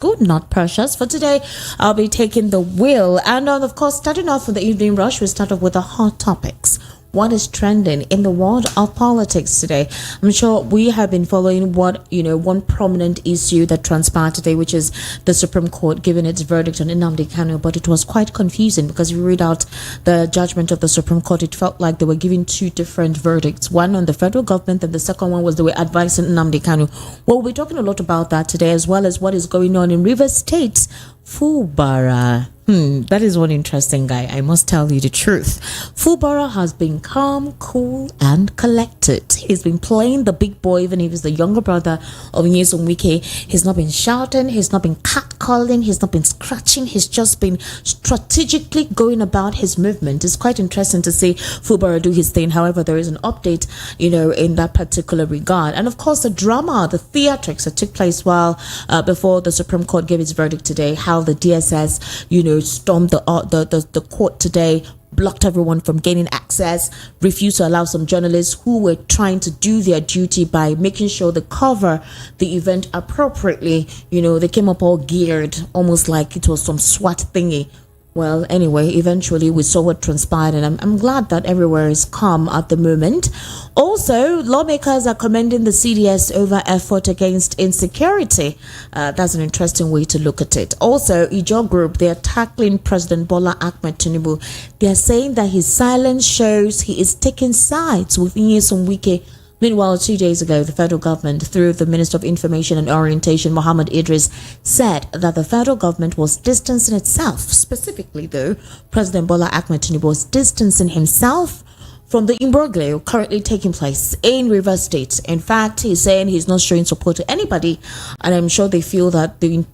good, not precious. For today, I'll be taking the wheel. And of course, starting off with the evening rush, we start off with the hot topics. What is trending in the world of politics today? I'm sure we have been following one prominent issue that transpired today, which is the Supreme Court giving its verdict on Nnamdi Kanu. But it was quite confusing because if you read out the judgment of the Supreme Court, it felt like they were giving two different verdicts, one on the federal government and the second one was they were advising Nnamdi Kanu. Well, we're talking a lot about that today, as well as what is going on in Rivers State. Fubara. That is one interesting guy. I must tell you the truth. Fubara has been calm, cool, and collected. He's been playing the big boy, even if he's the younger brother of Nyesom Wike. He's not been shouting. He's not been catcalling. He's not been scratching. He's just been strategically going about his movement. It's quite interesting to see Fubara do his thing. However, there is an update, in that particular regard. And of course, the drama, the theatrics that took place while before the Supreme Court gave its verdict today, how the DSS, stormed the court today, blocked everyone from gaining access, refused to allow some journalists who were trying to do their duty by making sure they cover the event appropriately. They came up all geared, almost like it was some SWAT thingy. Well, anyway, eventually we saw what transpired, and I'm glad that everywhere is calm at the moment. Also, lawmakers are commending the CDS over effort against insecurity. That's an interesting way to look at it. Also, Ijaw group, they are tackling President Bola Ahmed Tinubu. They are saying that his silence shows he is taking sides with Nyesom Wike. Meanwhile, 2 days ago, the federal government, through the Minister of Information and Orientation, Mohammed Idris, said that the federal government was distancing itself. Specifically, though, President Bola Ahmed Tinubu was distancing himself from the imbroglio currently taking place in Rivers State. In fact, he's saying he's not showing support to anybody, and I'm sure they feel that the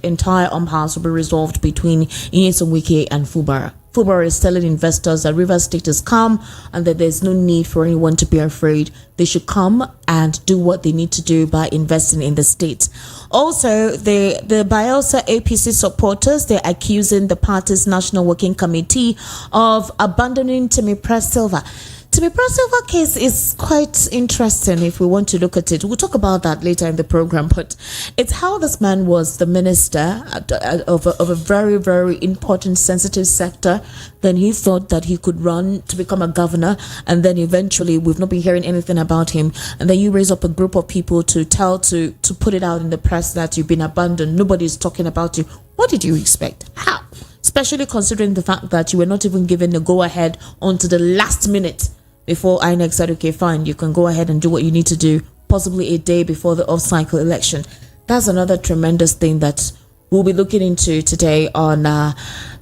entire impasse will be resolved between Nyesom Wike and Fubara. Fubara is telling investors that Rivers State is calm and that there's no need for anyone to be afraid. They should come and do what they need to do by investing in the state. Also, the Bayelsa APC supporters, they're accusing the party's National Working Committee of abandoning Temipra Silva. Temipra Silva case is quite interesting if we want to look at it. We'll talk about that later in the program, but it's how this man was the minister of a very, very important, sensitive sector. Then he thought that he could run to become a governor, and then eventually we've not been hearing anything about him. And then you raise up a group of people to put it out in the press that you've been abandoned. Nobody's talking about you. What did you expect? How? Especially considering the fact that you were not even given the go-ahead onto the last minute before INEC said, okay, fine, you can go ahead and do what you need to do, possibly a day before the off-cycle election. That's another tremendous thing that we'll be looking into today on the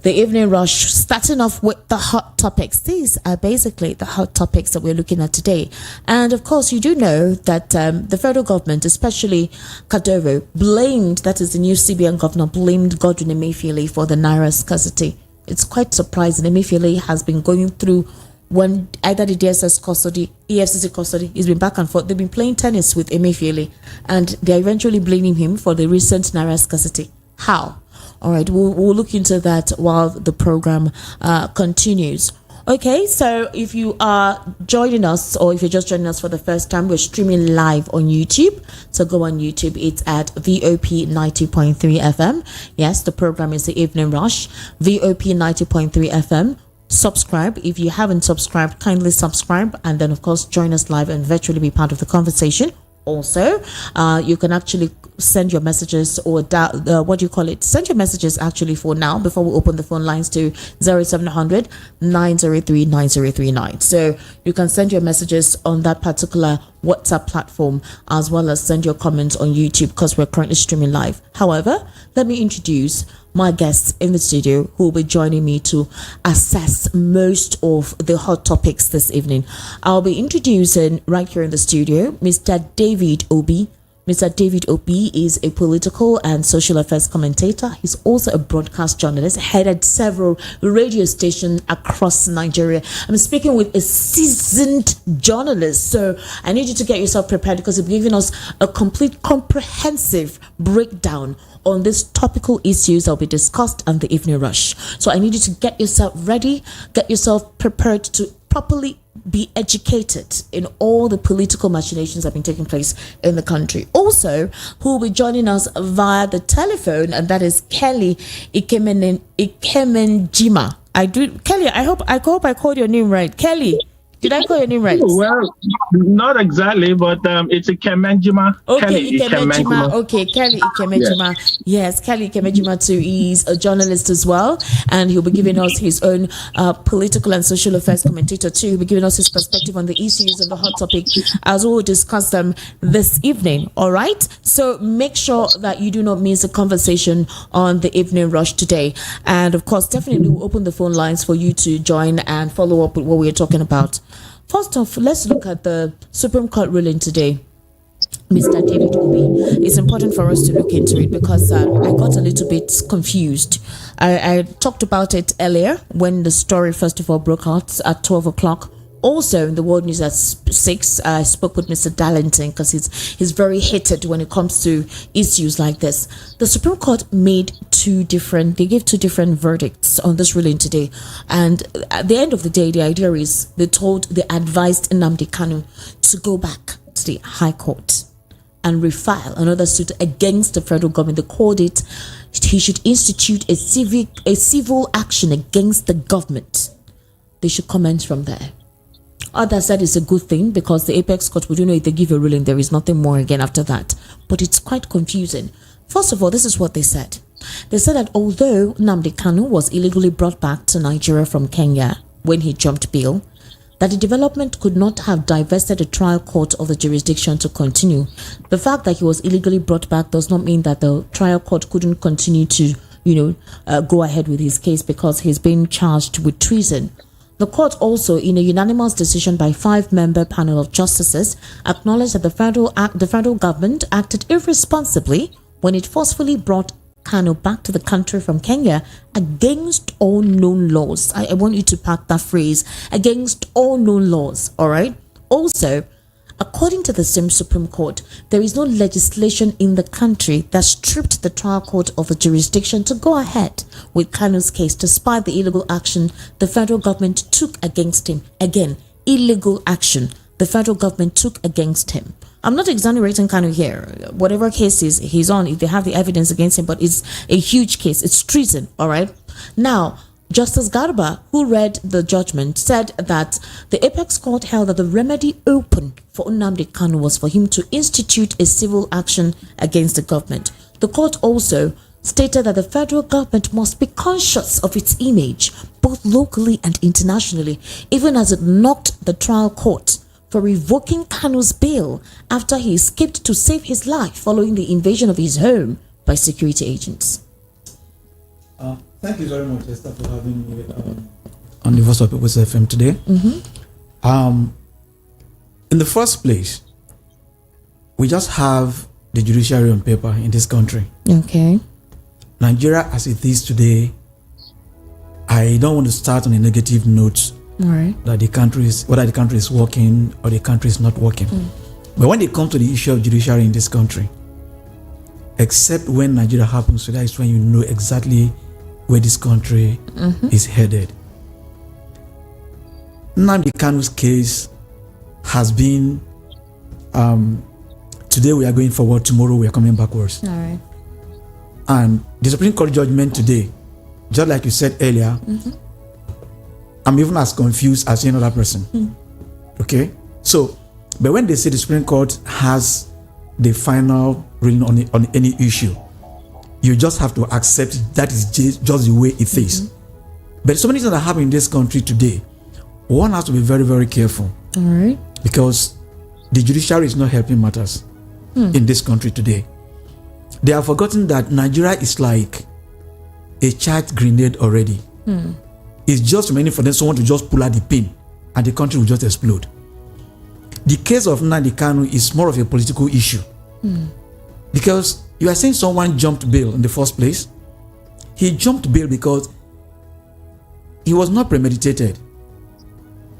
evening rush, starting off with the hot topics. These are basically the hot topics that we're looking at today. And of course, you do know that the federal government, especially Kadovo, that is the new CBN governor, blamed Godwin Emefiele for the Naira scarcity. It's quite surprising. Emefiele has been going through when either the DSS custody, EFCC custody, he's been back and forth. They've been playing tennis with Emefiele, and they're eventually blaming him for the recent Naira scarcity. How? All right, we'll look into that while the program continues. Okay, so if you are joining us, or if you're just joining us for the first time, we're streaming live on YouTube. So go on YouTube. It's at VOP 90.3 FM. Yes, the program is the Evening Rush. VOP 90.3 FM. Subscribe. If you haven't subscribed, kindly subscribe, and then of course join us live and virtually be part of the conversation. Also, you can actually send your messages or send your messages actually for now before we open the phone lines to 0700 903 9039. So you can send your messages on that particular WhatsApp platform, as well as send your comments on YouTube, because we're currently streaming live. However, let me introduce my guests in the studio who will be joining me to assess most of the hot topics this evening. I'll be introducing right here in the studio Mr. David Obi. Mr. David Obi is a political and social affairs commentator. He's also a broadcast journalist, headed several radio stations across Nigeria. I'm speaking with a seasoned journalist, so I need you to get yourself prepared, because he's giving us a complete, comprehensive breakdown on these topical issues that will be discussed on the Evening Rush. So I need you to get yourself ready, get yourself prepared to properly be educated in all the political machinations that have been taking place in the country. Also, who will be joining us via the telephone, and that is Kelly Ikemenjima. Kelly, I hope I called your name right. Kelly, did I call your name right? Well, not exactly, but it's Ikemenjima. Okay, Ikemenjima. Okay, Kelly Ikemenjima. Yes, Kelly Ikemenjima too. He's a journalist as well, and he'll be giving us his own political and social affairs commentator too. He'll be giving us his perspective on the issues and the hot topic as we'll discuss them this evening. All right. So make sure that you do not miss the conversation on the evening rush today, and of course, definitely we'll open the phone lines for you to join and follow up with what we're talking about. First off, let's look at the Supreme Court ruling today, Mr. David Obi. It's important for us to look into it because I got a little bit confused. I talked about it earlier when the story first of all broke out at 12 o'clock. Also, in the World News at 6, I spoke with Mr. Darlington because he's very heated when it comes to issues like this. The Supreme Court gave two different verdicts on this ruling today. And at the end of the day, the idea is they advised Nnamdi Kanu to go back to the High Court and refile another suit against the federal government. They called it, he should institute a civil action against the government. They should comment from there. Others said it's a good thing because the apex court would, if they give a ruling, there is nothing more again after that. But it's quite confusing. First of all, this is what they said. They said that although Nnamdi Kanu was illegally brought back to Nigeria from Kenya when he jumped bail, that the development could not have divested the trial court of the jurisdiction to continue. The fact that he was illegally brought back does not mean that the trial court couldn't continue to, go ahead with his case because he's being charged with treason. The court also, in a unanimous decision by 5-member panel of justices, acknowledged that the federal government acted irresponsibly when it forcefully brought Kanu back to the country from Kenya against all known laws. I want you to pack that phrase, against all known laws, all right? Also, according to the same Supreme Court, there is no legislation in the country that stripped the trial court of the jurisdiction to go ahead with Kanu's case despite the illegal action the federal government took against him. Again, illegal action the federal government took against him. I'm not exonerating Kanu here. Whatever case he's on, if they have the evidence against him, but it's a huge case. It's treason, all right? Now, Justice Garba, who read the judgment, said that the apex court held that the remedy open for Nnamdi Kanu was for him to institute a civil action against the government. The court also stated that the federal government must be conscious of its image, both locally and internationally, even as it knocked the trial court for revoking Kanu's bail after he escaped to save his life following the invasion of his home by security agents. Thank you very much, Esther, for having me on the Voice of People's FM today. In the first place, we just have the judiciary on paper in this country. Okay. Nigeria, as it is today, I don't want to start on a negative note. All right. That whether the country is working or the country is not working. But when it comes to the issue of judiciary in this country, except when Nigeria happens, so that is when you know exactly where this country is headed. Nnamdi Kanu's case has been, today we are going forward, tomorrow we are coming backwards. All right. And the Supreme Court judgment today, just like you said earlier, I'm even as confused as any other person. Okay? So, but when they say the Supreme Court has the final ruling on any issue, you just have to accept that is just the way it is. But so many things that happen in this country today, one has to be very, very careful. All right. Because the judiciary is not helping matters in this country today. They have forgotten that Nigeria is like a charged grenade already. It's just remaining for them someone to just pull out the pin and the country will just explode. The case of Nnamdi Kanu is more of a political issue. Because you are saying someone jumped bail in the first place. He jumped bail because he was not premeditated.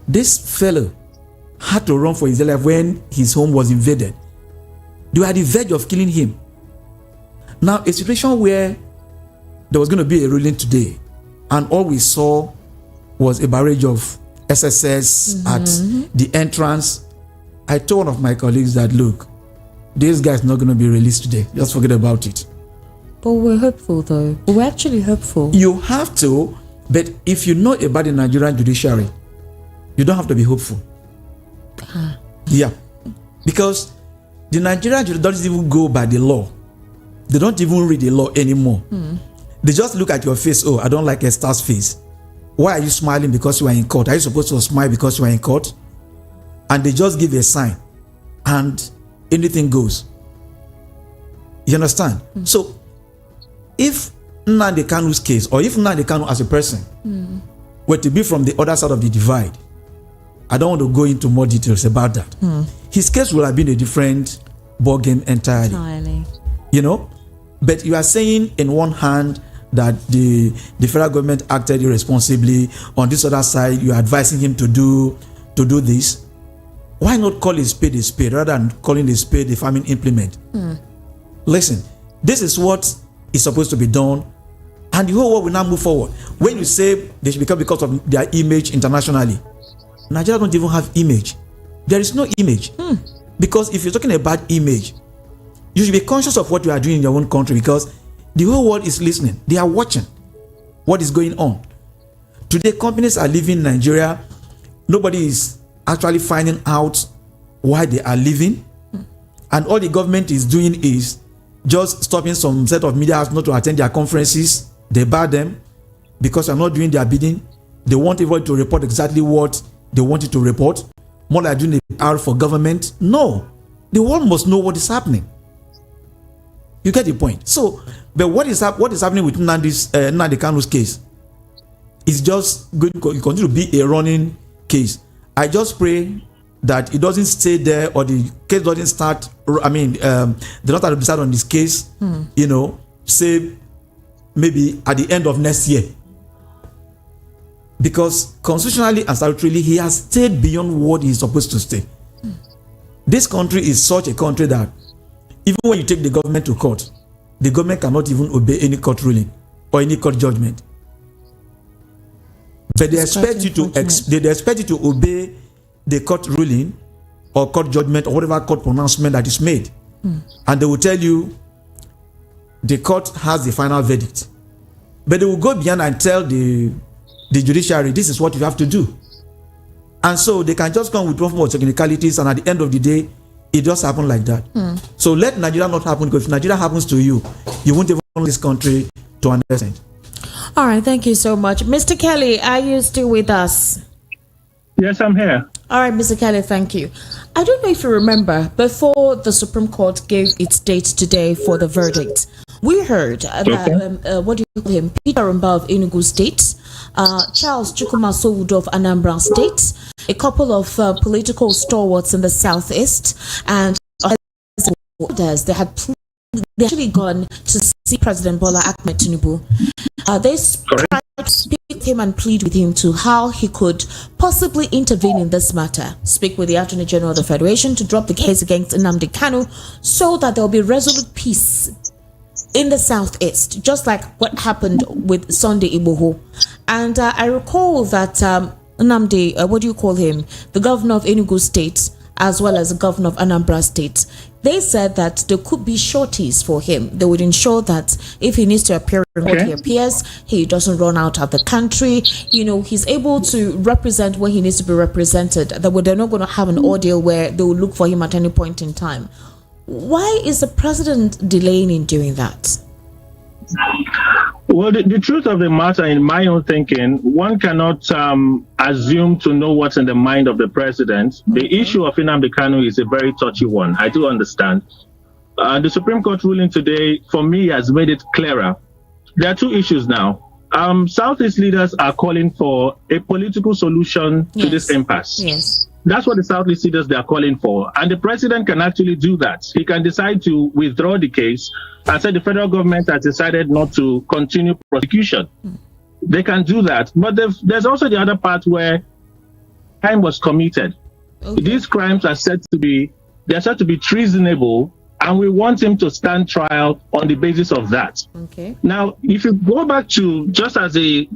This fellow had to run for his life when his home was invaded. They were at the verge of killing him. Now, a situation where there was going to be a ruling today, and all we saw was a barrage of SSS at the entrance. I told one of my colleagues that, look, this guy's not going to be released today. Just forget about it. But we're hopeful, though. We're actually hopeful. You have to, but if you know about the Nigerian judiciary, you don't have to be hopeful. Yeah. Because the Nigerian judiciary doesn't even go by the law. They don't even read the law anymore. They just look at your face. Oh, I don't like Esther's face. Why are you smiling because you are in court? Are you supposed to smile because you are in court? And they just give a sign and anything goes. You understand? So, if Nnamdi Kanu's case, or if Nnamdi Kanu as a person were to be from the other side of the divide, I don't want to go into more details about that. His case would have been a different ballgame entirely. You know? But you are saying in one hand that the federal government acted irresponsibly. On this other side, you are advising him to do this. Why not call a spade rather than calling a spade a farming implement? Listen, this is what is supposed to be done, and the whole world will now move forward. When you say they should become because of their image internationally, Nigeria don't even have image. There is no image. Because if you're talking about image, you should be conscious of what you are doing in your own country, because the whole world is listening. They are watching what is going on. Today, companies are leaving Nigeria. Nobody is actually finding out why they are leaving. And all the government is doing is just stopping some set of media houses not to attend their conferences. They bar them because they're not doing their bidding. They want everybody to report exactly what they wanted to report. More like doing the PR for government. No. The world must know what is happening. You get the point. So, but what is happening with Nnamdi Kanu's case is just going to continue to be a running case. I just pray that it doesn't stay there, or the case doesn't start. I mean, they don't have to decide on this case, you know, say maybe at the end of next year. Because constitutionally and statutorily, he has stayed beyond what he is supposed to stay. This country is such a country that even when you take the government to court, the government cannot even obey any court ruling or any court judgment. But they expect you to obey the court ruling or court judgment or whatever court pronouncement that is made. And they will tell you the court has the final verdict. But they will go beyond and tell the judiciary, this is what you have to do. And so they can just come with one more technicalities, and at the end of the day, it just happened like that. So let Nigeria not happen, because if Nigeria happens to you, you won't even want this country to understand. All right, thank you so much. Mr. Kelly, are you still with us? Yes, I'm here. All right, Mr. Kelly, thank you. I don't know if you remember, before the Supreme Court gave its date today for the verdict, we heard that, what do you call him, Peter Rumba of Enugu State, Charles Chukwuma Sowudo of Anambra State, a couple of political stalwarts in the southeast, and others, they actually gone to see President Bola Ahmed Tinubu. They tried to speak with him and plead with him to how he could possibly intervene in this matter, speak with the Attorney General of the Federation to drop the case against Nnamdi Kanu so that there will be resolute peace in the southeast, just like what happened with Sunday Igboho. And I recall that Nnamdi, what do you call him, the governor of Enugu State, as well as the governor of Anambra State, they said that there could be shorties for him. They would ensure that if he needs to appear in court, he appears, he doesn't run out of the country, you know, he's able to represent where he needs to be represented. They're not going to have an ordeal where they will look for him at any point in time. Why is the president delaying in doing that? Well, the truth of the matter, in my own thinking, one cannot assume to know what's in the mind of the president. The issue of Nnamdi Kanu is a very touchy one. I do understand. The Supreme Court ruling today, for me, has made it clearer. There are two issues now. Southeast leaders are calling for a political solution to this impasse. Yes. That's what the Southeast leaders they are calling for. And the president can actually do that. He can decide to withdraw the case and say the federal government has decided not to continue prosecution. They can do that. But there's also the other part where crime was committed. These crimes are said to be treasonable, and we want him to stand trial on the basis of that. Okay. Now, if you go back to, just as the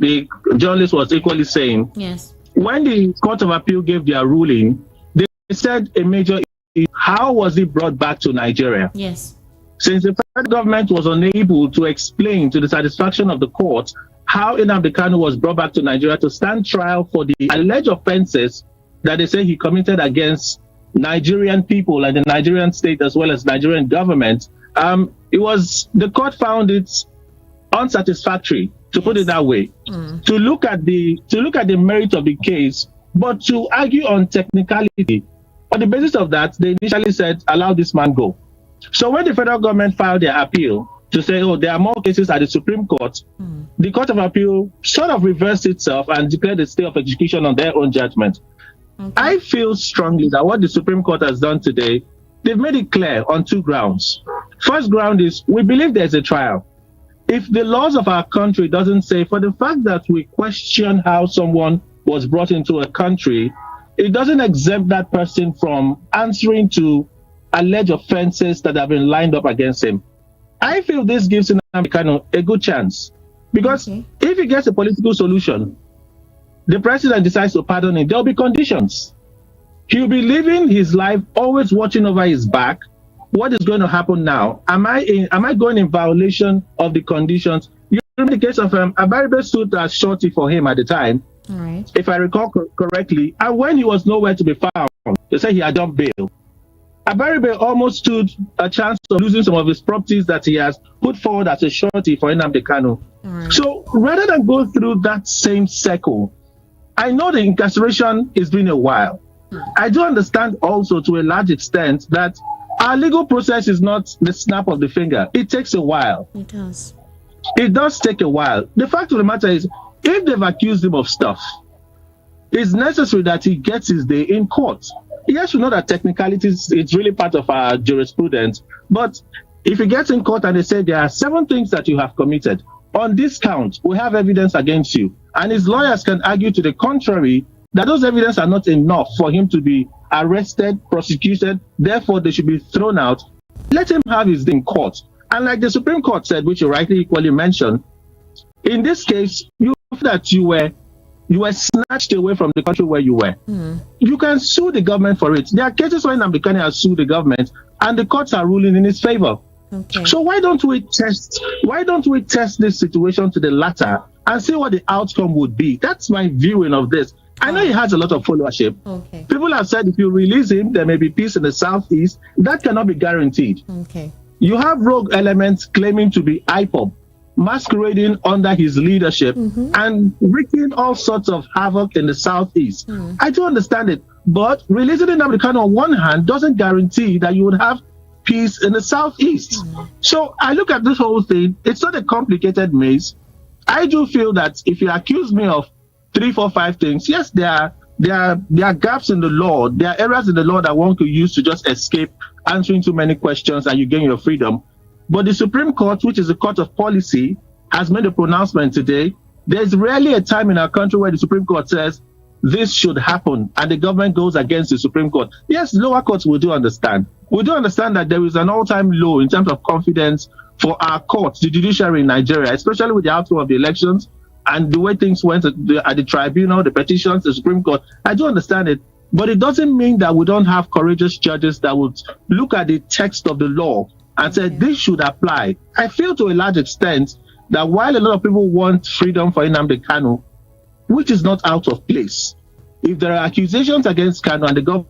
journalist was equally saying, yes, when the Court of Appeal gave their ruling, they said a major issue, how was it brought back to Nigeria? Yes. Since the federal government was unable to explain to the satisfaction of the court how Nnamdi Kanu was brought back to Nigeria to stand trial for the alleged offenses that they say he committed against Nigerian people and the Nigerian state as well as Nigerian government, the court found it unsatisfactory, to put it that way, to look at the merit of the case, but to argue on technicality. On the basis of that, they initially said, allow this man go. So when the federal government filed their appeal to say, oh, there are more cases at the Supreme Court, the Court of Appeal sort of reversed itself and declared a stay of execution on their own judgment. Okay. I feel strongly that what the Supreme Court has done today, they've made it clear on two grounds. First ground is we believe there's a trial. If the laws of our country doesn't say, for the fact that we question how someone was brought into a country, it doesn't exempt that person from answering to alleged offenses that have been lined up against him. I feel this gives Nnamdi Kanu a good chance, because if he gets a political solution, the president decides to pardon him, there'll be conditions. He'll be living his life always watching over his back. What is going to happen now? Am I going in violation of the conditions? You remember the case of Abaribe stood as shorty for him at the time, right, if I recall correctly, and when he was nowhere to be found, they said he had done bail. Abaribe almost stood a chance of losing some of his properties that he has put forward as a surety for Nnamdi Kanu. Right. So rather than go through that same circle, I know the incarceration has been a while. I do understand also to a large extent that our legal process is not the snap of the finger. It takes a while. It does. It does take a while. The fact of the matter is, if they've accused him of stuff, it's necessary that he gets his day in court. Yes, we know that technicalities, it's really part of our jurisprudence. But if he gets in court and they say there are 7 things that you have committed, on this count, we have evidence against you. And his lawyers can argue to the contrary that those evidence are not enough for him to be arrested, prosecuted, therefore they should be thrown out. Let him have his day in court. And like the Supreme Court said, which you rightly equally mentioned, in this case, you that you were snatched away from the country where you were. You can sue the government for it. There are cases where Nnamdi Kanu has sued the government and the courts are ruling in his favor. Okay. So why don't we test this situation to the latter and see what the outcome would be? That's my viewing of this. I know he has a lot of followership. Okay. People have said if you release him, there may be peace in the southeast. That cannot be guaranteed. Okay. You have rogue elements claiming to be IPOB, masquerading under his leadership and wreaking all sorts of havoc in the southeast. I do understand it, but releasing Nnamdi Kanu on one hand doesn't guarantee that you would have peace in the southeast. So I look at this whole thing, it's not a complicated maze. I do feel that if you accuse me of 3, 4, 5 things, yes, there are gaps in the law. There are areas in the law that one could use to just escape answering too many questions and you gain your freedom. But the Supreme Court, which is a court of policy, has made a pronouncement today. There's rarely a time in our country where the Supreme Court says this should happen and the government goes against the Supreme Court. Yes, lower courts will do understand. We do understand that there is an all-time low in terms of confidence for our courts, the judiciary in Nigeria, especially with the outcome of the elections and the way things went at the tribunal, the petitions, the Supreme Court. I do understand it, but it doesn't mean that we don't have courageous judges that would look at the text of the law and say this should apply. I feel to a large extent that while a lot of people want freedom for Nnamdi Kanu, which is not out of place, if there are accusations against Kanu and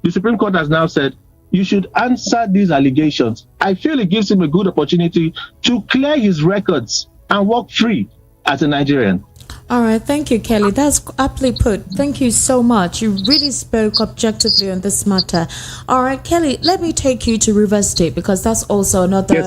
the Supreme Court has now said you should answer these allegations, I feel it gives him a good opportunity to clear his records and walk free as a Nigerian. All right, thank you, Kelly. That's aptly put. Thank you so much. You really spoke objectively on this matter. All right, Kelly, let me take you to Rivers State because that's also another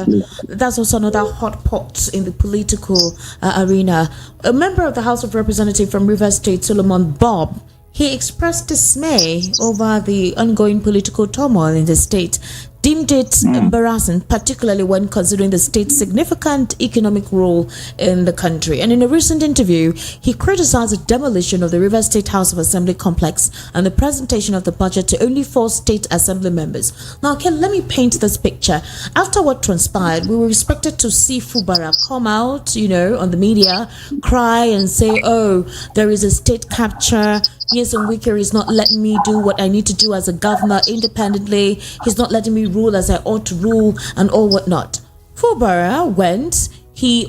hot pot in the political arena. A member of the House of Representatives from Rivers State, Solomon Bob, he expressed dismay over the ongoing political turmoil in the state, deemed it embarrassing, particularly when considering the state's significant economic role in the country. And in a recent interview, he criticized the demolition of the Rivers State House of Assembly complex and the presentation of the budget to only 4 state assembly members. Now, Ken, let me paint this picture. After what transpired, we were expected to see Fubara come out, on the media, cry and say, oh, there is a state capture. Yes, and Wike is not letting me do what I need to do as a governor independently. He's not letting me rule as I ought to rule and all whatnot. Fubara went.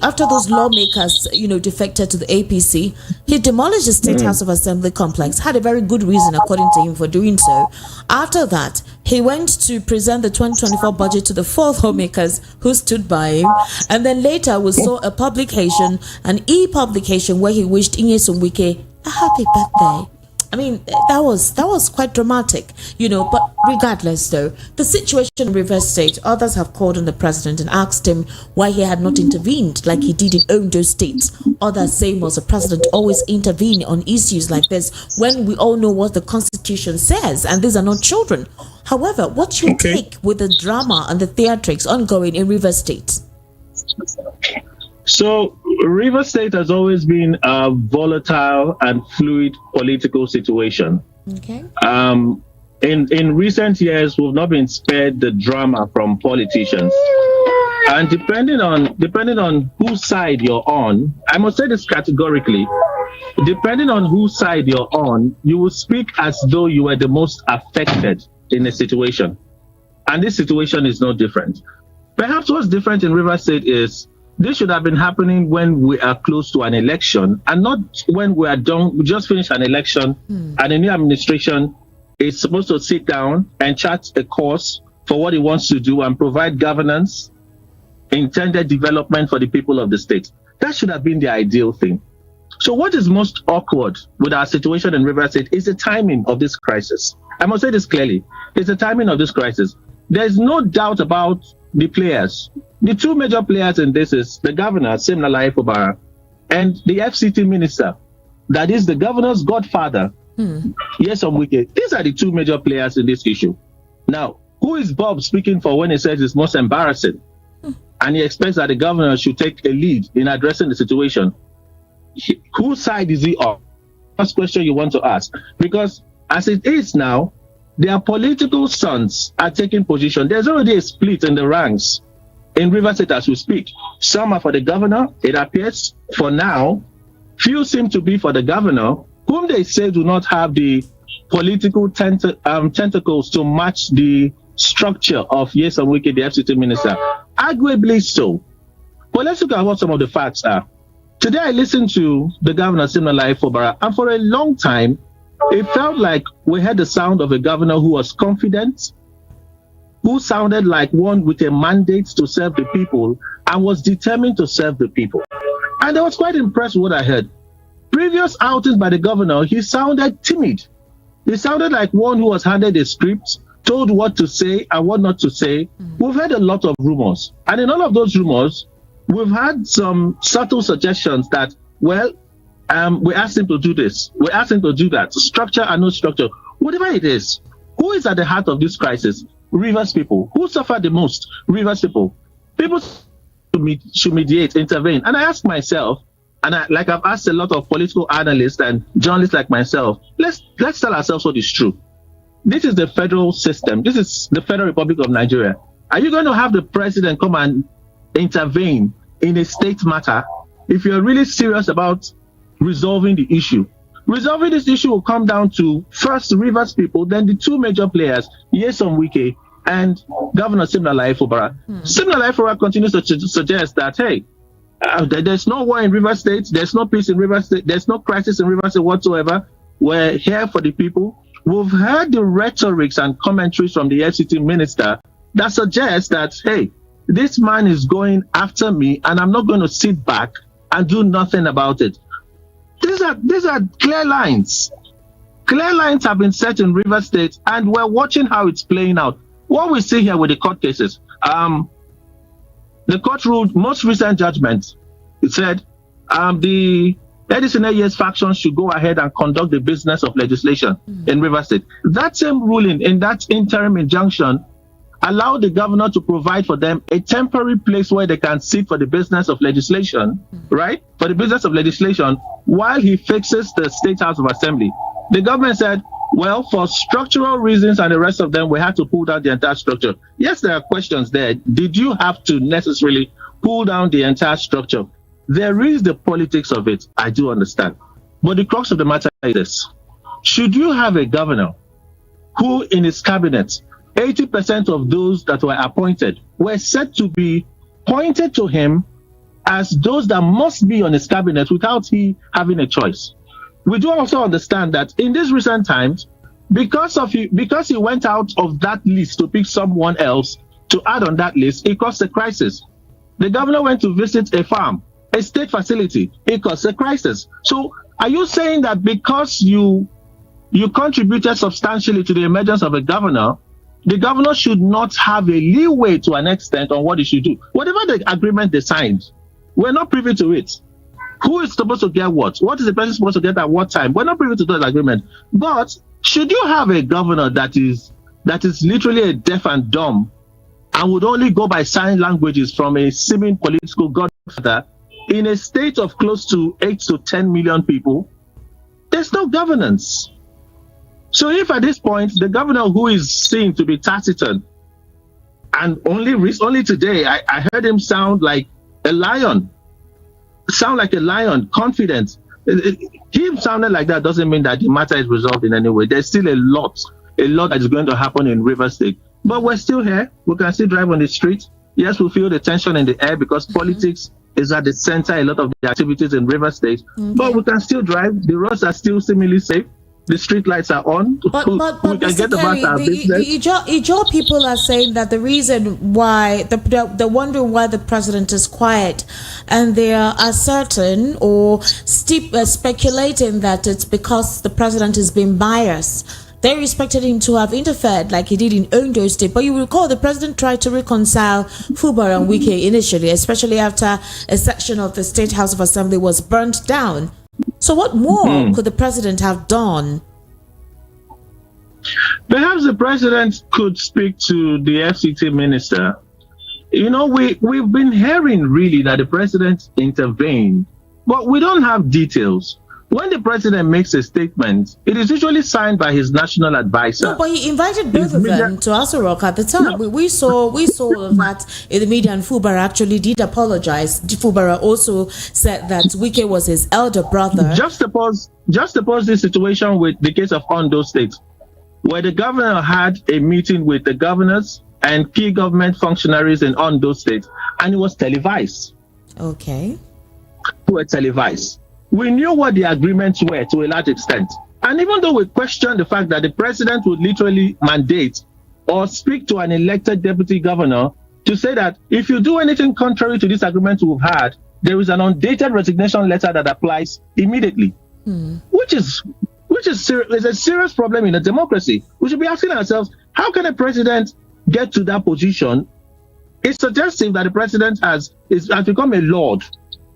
After those lawmakers, defected to the APC, he demolished the State House of Assembly complex, had a very good reason, according to him, for doing so. After that, he went to present the 2024 budget to the 4 lawmakers who stood by him. And then later, we saw a publication, an e-publication, where he wished Nyesom Wike a happy birthday. I mean, that was quite dramatic, but regardless though, the situation in Rivers State, others have called on the president and asked him why he had not intervened like he did in Ondo State. Others say, must the president always intervene on issues like this when we all know what the Constitution says, and these are not children? However, what's your take with the drama and the theatrics ongoing in Rivers State? So, Rivers State has always been a volatile and fluid political situation. Okay. In recent years, we've not been spared the drama from politicians. And depending on whose side you're on, I must say this categorically, depending on whose side you're on, you will speak as though you were the most affected in a situation. And this situation is no different. Perhaps what's different in Rivers State is this should have been happening when we are close to an election and not when we are done. We just finished an election and a new administration is supposed to sit down and chart a course for what it wants to do and provide governance, intended development for the people of the state. That should have been the ideal thing. So what is most awkward with our situation in Rivers State is the timing of this crisis. I must say this clearly. It's the timing of this crisis. There's no doubt about the players. The 2 major players in this is the governor, Siminalayi Fubara, and the FCT minister, that is the governor's godfather, Nyesom Wike. These are the 2 major players in this issue. Now, who is Bob speaking for when he says it's most embarrassing? And he expects that the governor should take a lead in addressing the situation. Whose side is he on? First question you want to ask. Because as it is now, their political sons are taking position. There's already a split in the ranks in Rivers State as we speak. Some are for the governor, it appears, for now. Few seem to be for the governor, whom they say do not have the political tentacles to match the structure of Nyesom Wike, the FCT minister. Arguably so. But let's look at what some of the facts are. Today I listened to the governor, Siminalayi Fubara, and for a long time, it felt like we had the sound of a governor who was confident, who sounded like one with a mandate to serve the people and was determined to serve the people. And I was quite impressed with what I heard. Previous outings by the governor, he sounded timid. He sounded like one who was handed a script, told what to say and what not to say. We've heard a lot of rumors. And in all of those rumors, we've had some subtle suggestions that, we asked him to do this. We asked him to do that. Structure and no structure. Whatever it is, who is at the heart of this crisis? Rivers people. Who suffered the most? Rivers people. People should mediate, intervene. And I ask myself, and like I've asked a lot of political analysts and journalists like myself, let's tell ourselves what is true. This is the federal system. This is the Federal Republic of Nigeria. Are you going to have the president come and intervene in a state matter if you're really serious about resolving the issue? Resolving this issue will come down to first Rivers people, then the 2 major players, Nyesom Wike and Governor Siminalayi Fubara. Siminalayi Fubara continues to suggest that, hey, there's no war in Rivers State, there's no peace in Rivers State, there's no crisis in Rivers State whatsoever. We're here for the people. We've heard the rhetorics and commentaries from the FCT minister that suggests that, hey, this man is going after me and I'm not going to sit back and do nothing about it. These are clear lines. Clear lines have been set in Rivers State, and we're watching how it's playing out. What we see here with the court cases, the court ruled most recent judgment. It said the Edison's faction should go ahead and conduct the business of legislation in Rivers State. That same ruling in that interim injunction allow the governor to provide for them a temporary place where they can sit for the business of legislation, right? For the business of legislation, while he fixes the State House of Assembly. The government said, well, for structural reasons and the rest of them, we had to pull down the entire structure. Yes, there are questions there. Did you have to necessarily pull down the entire structure? There is the politics of it. I do understand. But the crux of the matter is this. Should you have a governor who in his cabinet, 80% of those that were appointed were said to be pointed to him as those that must be on his cabinet without he having a choice? We do also understand that in these recent times, because he went out of that list to pick someone else to add on that list, it caused a crisis. The governor went to visit a farm, a state facility, it caused a crisis. So are you saying that because you contributed substantially to the emergence of a governor, the governor should not have a leeway to an extent on what he should do? Whatever the agreement they signed, we're not privy to it. Who is supposed to get what? What is the person supposed to get at what time? We're not privy to that agreement. But should you have a governor that is literally a deaf and dumb and would only go by sign languages from a seeming political godfather in a state of close to 8 to 10 million people? There's no governance. So if at this point, the governor who is seen to be taciturn, and only today, I heard him sound like a lion, confident. Him sounding like that doesn't mean that the matter is resolved in any way. There's still a lot that is going to happen in Rivers State. But we're still here. We can still drive on the street. Yes, we feel the tension in the air because politics is at the center a lot of the activities in Rivers State. But we can still drive. The roads are still seemingly safe. The street lights are on. But we can get about our business. The Ijaw people are saying that the reason why they're wondering why the president is quiet, and they are certain or speculating that it's because the president is being biased. They expected him to have interfered like he did in Ondo State. But you recall the president tried to reconcile Fubara and Wike initially, especially after a section of the State House of Assembly was burnt down. So what more could the president have done? Perhaps the president could speak to the FCT minister. You know, we've been hearing really that the president intervened, but we don't have details. When the president makes a statement, it is usually signed by his national advisor. No, but he invited both of them to Aso Rock at the time. No. We saw that in the media, and Fubara actually did apologize. Fubara also said that Wike was his elder brother. Just suppose this situation with the case of Ondo State, where the governor had a meeting with the governors and key government functionaries in Ondo State, and it was televised. Okay. It was televised. We knew what the agreements were to a large extent. And even though we questioned the fact that the president would literally mandate or speak to an elected deputy governor to say that if you do anything contrary to this agreement we've had, there is an undated resignation letter that applies immediately, which is a serious problem in a democracy. We should be asking ourselves, how can a president get to that position? It's suggestive that the president has become a lord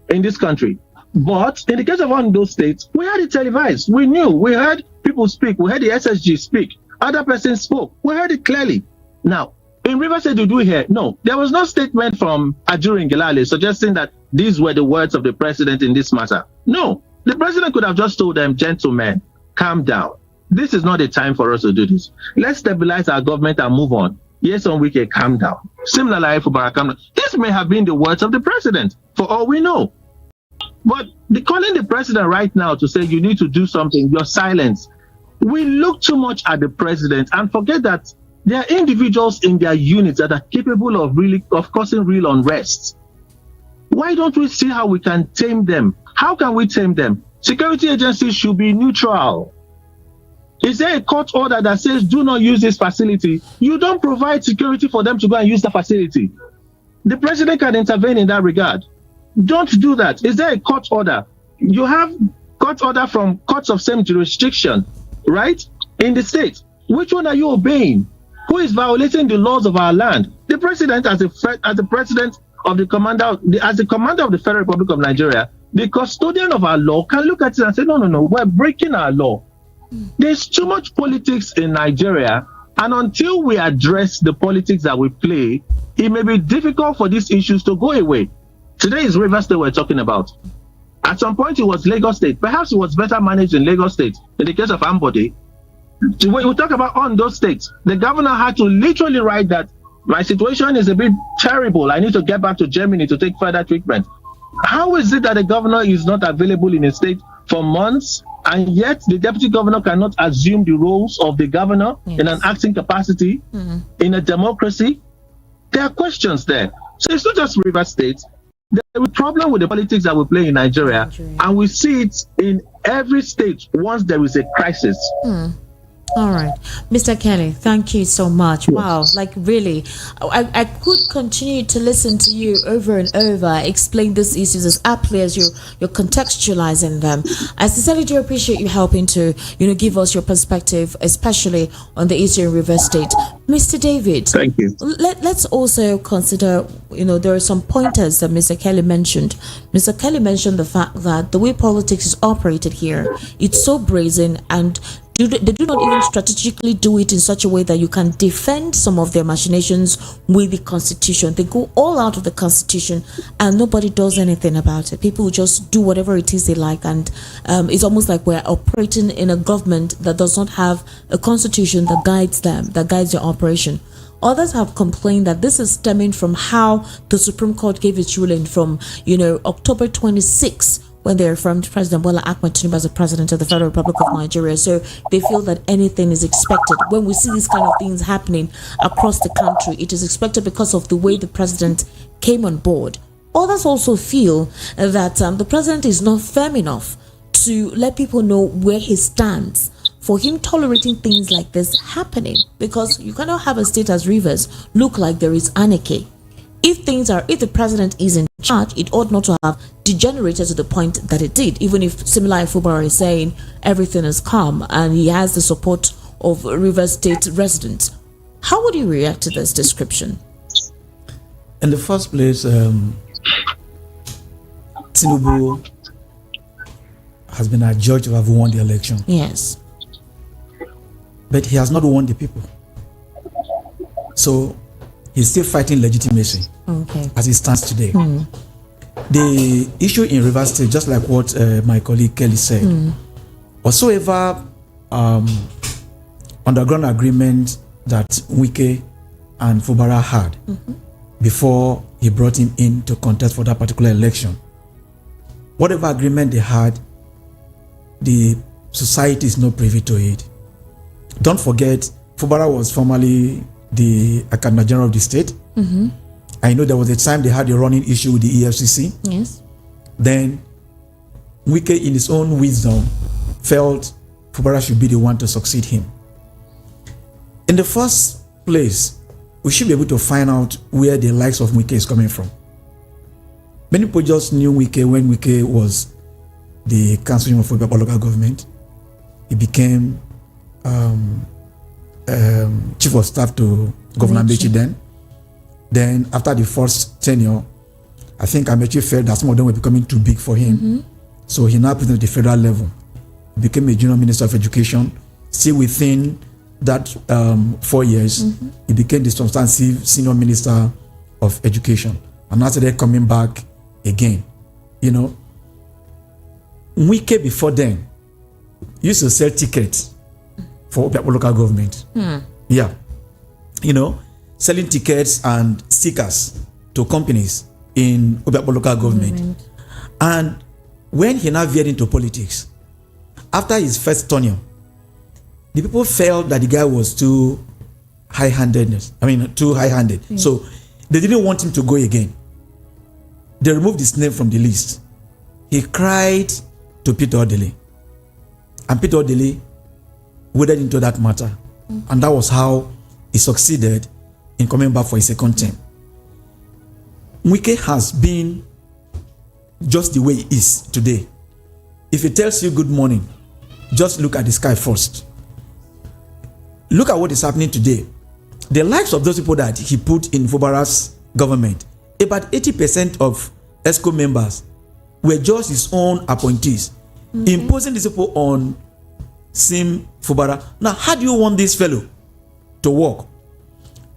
in this country. But in the case of Ondo State, we had it televised. We knew. We heard people speak. We heard the SSG speak. Other persons spoke. We heard it clearly. Now, in Rivers State, do we hear? No. There was no statement from Ajuri Ngelale suggesting that these were the words of the president in this matter. No. The president could have just told them, gentlemen, calm down. This is not the time for us to do this. Let's stabilize our government and move on. Yes, on Wike, calm down. Similarly, for Barack, calm down. This may have been the words of the president, for all we know. But calling the president right now to say you need to do something, your silence. We look too much at the president and forget that there are individuals in their units that are capable of causing real unrest. Why don't we see how we can tame them? How can we tame them? Security agencies should be neutral. Is there a court order that says do not use this facility? You don't provide security for them to go and use the facility. The president can intervene in that regard. Don't do that. Is there a court order? You have court order from courts of same jurisdiction, right? In the state. Which one are you obeying? Who is violating the laws of our land? The president, as the president of the commander, as the commander of the Federal Republic of Nigeria, the custodian of our law can look at it and say, no, we're breaking our law. There's too much politics in Nigeria And until we address the politics that we play, it may be difficult for these issues to go away. Today is Rivers State we're talking about. At some point, it was Lagos State. Perhaps it was better managed in Lagos State. In the case of Ambode, when we talk about on those states, the governor had to literally write that my situation is a bit terrible. I need to get back to Germany to take further treatment. How is it that the governor is not available in a state for months, and yet the deputy governor cannot assume the roles of the governor in an acting capacity in a democracy? There are questions there. So it's not just Rivers State. There's a problem with the politics that we play in Nigeria, and we see it in every state once there is a crisis. All right, Mr. Kelly, thank you so much. Wow, like really, I could continue to listen to you over and over, explain these issues as aptly as you're contextualizing them. I sincerely do appreciate you helping to, give us your perspective, especially on the issue in Rivers State. Mr. David, thank you. Let's also consider, there are some pointers that Mr. Kelly mentioned. Mr. Kelly mentioned the fact that the way politics is operated here, it's so brazen, and they do not even strategically do it in such a way that you can defend some of their machinations with the Constitution. They go all out of the Constitution and nobody does anything about it. People just do whatever it is they like, and it's almost like we're operating in a government that does not have a Constitution that guides them, that guides their operation. Others have complained that this is stemming from how the Supreme Court gave its ruling from, October 26, when they affirmed President Bola Ahmed Tinubu as the president of the Federal Republic of Nigeria. So they feel that anything is expected. When we see these kind of things happening across the country, it is expected because of the way the president came on board. Others also feel that the president is not firm enough to let people know where he stands for him tolerating things like this happening, because you cannot have a state as Rivers look like there is anarchy. If the president is in charge, it ought not to have degenerated to the point that it did, even if similar Fubara is saying everything is calm and he has the support of Rivers State residents. How would you react to this description? In the first place, Tinubu has been adjudged to have won the election. Yes. But he has not won the people. So he's still fighting legitimacy as it stands today. The issue in Rivers State, just like what my colleague Kelly said, whatsoever underground agreement that Wike and Fubara had before he brought him in to contest for that particular election, whatever agreement they had, the society is not privy to it. Don't forget, Fubara was formerly the Accountant General of the state. I know there was a time they had a running issue with the EFCC. Yes. Then Wike, in his own wisdom, felt Fubara should be the one to succeed him. In the first place, we should be able to find out where the likes of Wike is coming from. Many people just knew Wike when Wike was the councilman for the local government. He became chief of staff to Governor Amechi then. Then after the first tenure, I think Amechi felt that some of them were becoming too big for him. So he now presented at the federal level. He became a junior minister of education. Still within that 4 years, he became the substantive senior minister of education. And after that, coming back again. Wike before then used to sell tickets for local government. Yeah. Selling tickets and stickers to companies in local government. And when he now veered into politics, after his first tenure, the people felt that the guy was too high-handed. So they didn't want him to go again. They removed his name from the list. He cried to Peter Odili. And Peter Odili waded into that matter. And that was how he succeeded in coming back for his second term. Wike has been just the way he is today. If he tells you good morning, just look at the sky first. Look at what is happening today. The lives of those people that he put in Fubara's government, about 80% of ESCO members were just his own appointees, imposing these people on Sim Fubara. Now, how do you want this fellow to work,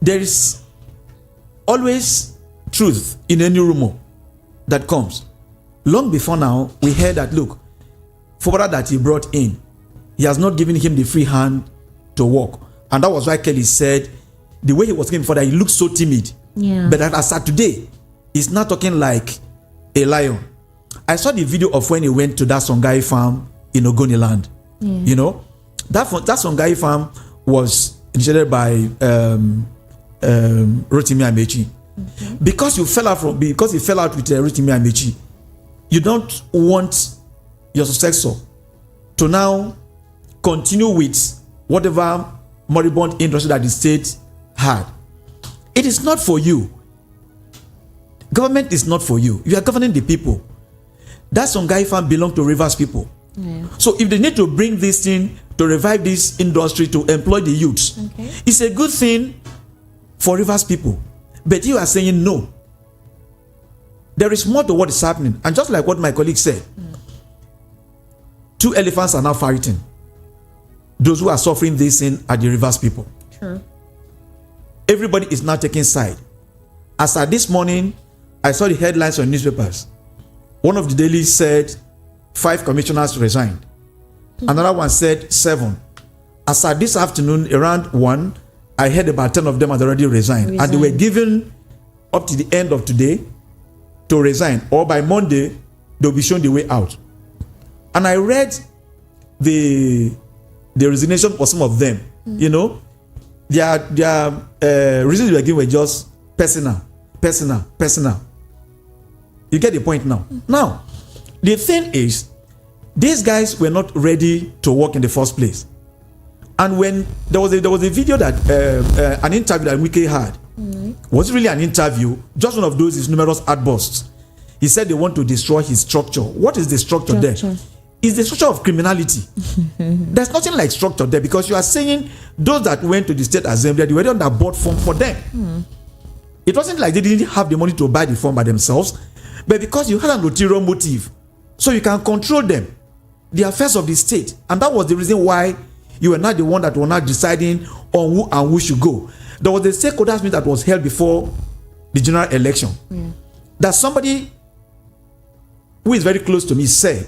there is always truth in any rumor that comes. Long before now, we heard that, look, Fubara that he brought in, he has not given him the free hand to work. And that was why Kelly said the way he was talking before that he looked so timid. Yeah. But as at today, he's not talking like a lion. I saw the video of when he went to that Songhai farm in Ogoni land. Yeah. You know, that Songhai farm was initiated by Rotimi Amechi. Okay. Because he fell out with Rotimi Amechi, you don't want your successor to now continue with whatever moribund industry that the state had. It is not for you. Government is not for you. You are governing the people. That Songhai farm belongs to Rivers people. Yeah. So if they need to bring this thing to revive this industry to employ the youths, Okay. it's a good thing for Rivers people. But you are saying no. There is more to what is happening. And just like what my colleague said, two elephants are now fighting. Those who are suffering this thing are the Rivers people. True. Everybody is now taking side. As at this morning, I saw the headlines on newspapers. One of the dailies said 5 commissioners resigned. Another one said 7. As at this afternoon, around 1, I heard about 10 of them had already resigned. And they were given up to the end of today to resign. Or by Monday, they'll be shown the way out. And I read the resignation for some of them. You know, their reasons they were given were just personal. You get the point now. Now, the thing is, these guys were not ready to work in the first place. And when there was a video that an interview that Wike had, was really an interview, just one of those his numerous outbursts. He said they want to destroy his structure. What is the structure there? It's the structure of criminality. There's nothing like structure there, because you are saying those that went to the state assembly, they were on that board form for them. It wasn't like they didn't have the money to buy the form by themselves, but because you had an ulterior motive, so you can control them, the affairs of the state. And that was the reason why you were not the one that were not deciding on who and who should go. There was a stakeholders meeting that was held before the general election. That somebody who is very close to me said,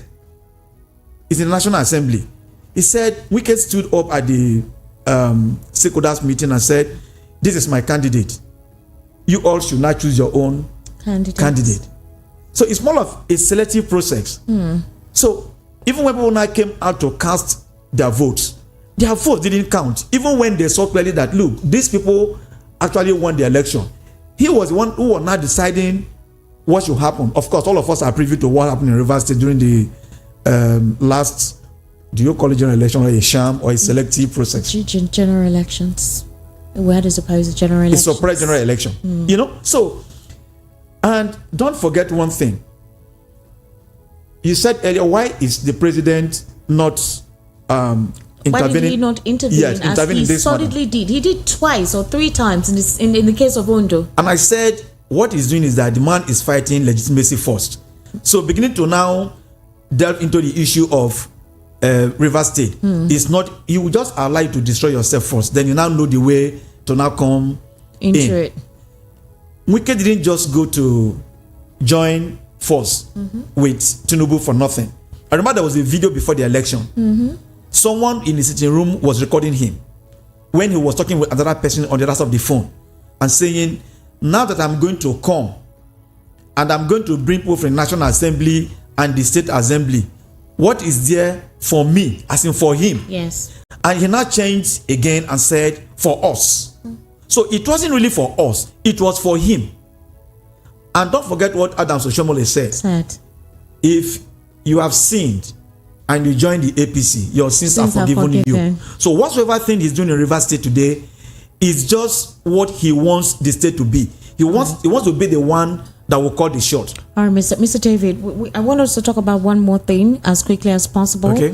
it's in the National Assembly. He said, Wike stood up at the stakeholders meeting and said, this is my candidate. You all should not choose your own candidate. So it's more of a selective process. So even when people now came out to cast their votes didn't count. Even when they saw clearly that, look, these people actually won the election. He was the one who was not deciding what should happen. Of course, all of us are privy to what happened in Rivers State during the last, do you call it general election, or a sham, or a selective process? General elections. Where does opposed to general elections? It's a general election. You know, so, and don't forget one thing. You said earlier, why is the president not intervening? Why did he not intervene, yes, as he solidly did? He did twice or 3 times in the case of Ondo. And I said, what he's doing is that the man is fighting legitimacy first. So beginning to now delve into the issue of Rivers State, is not, you will just allow you to destroy yourself first. Then you now know the way to now come into it. Wike didn't just go to join force with Tinubu for nothing. I remember there was a video before the election. Someone in the sitting room was recording him when he was talking with another person on the other side of the phone and saying, now that I'm going to come and I'm going to bring people from the National Assembly and the State Assembly, what is there for me, as in for him? Yes. And he now changed again and said, for us. So it wasn't really for us, it was for him. And don't forget what Adams Oshomole said. If you have sinned and you join the APC, your sins are forgiven you. So whatsoever thing he's doing in Rivers State today is just what he wants the state to be. He wants to be the one that will call the shot. All right, Mr. David, I want us to talk about one more thing as quickly as possible, Okay.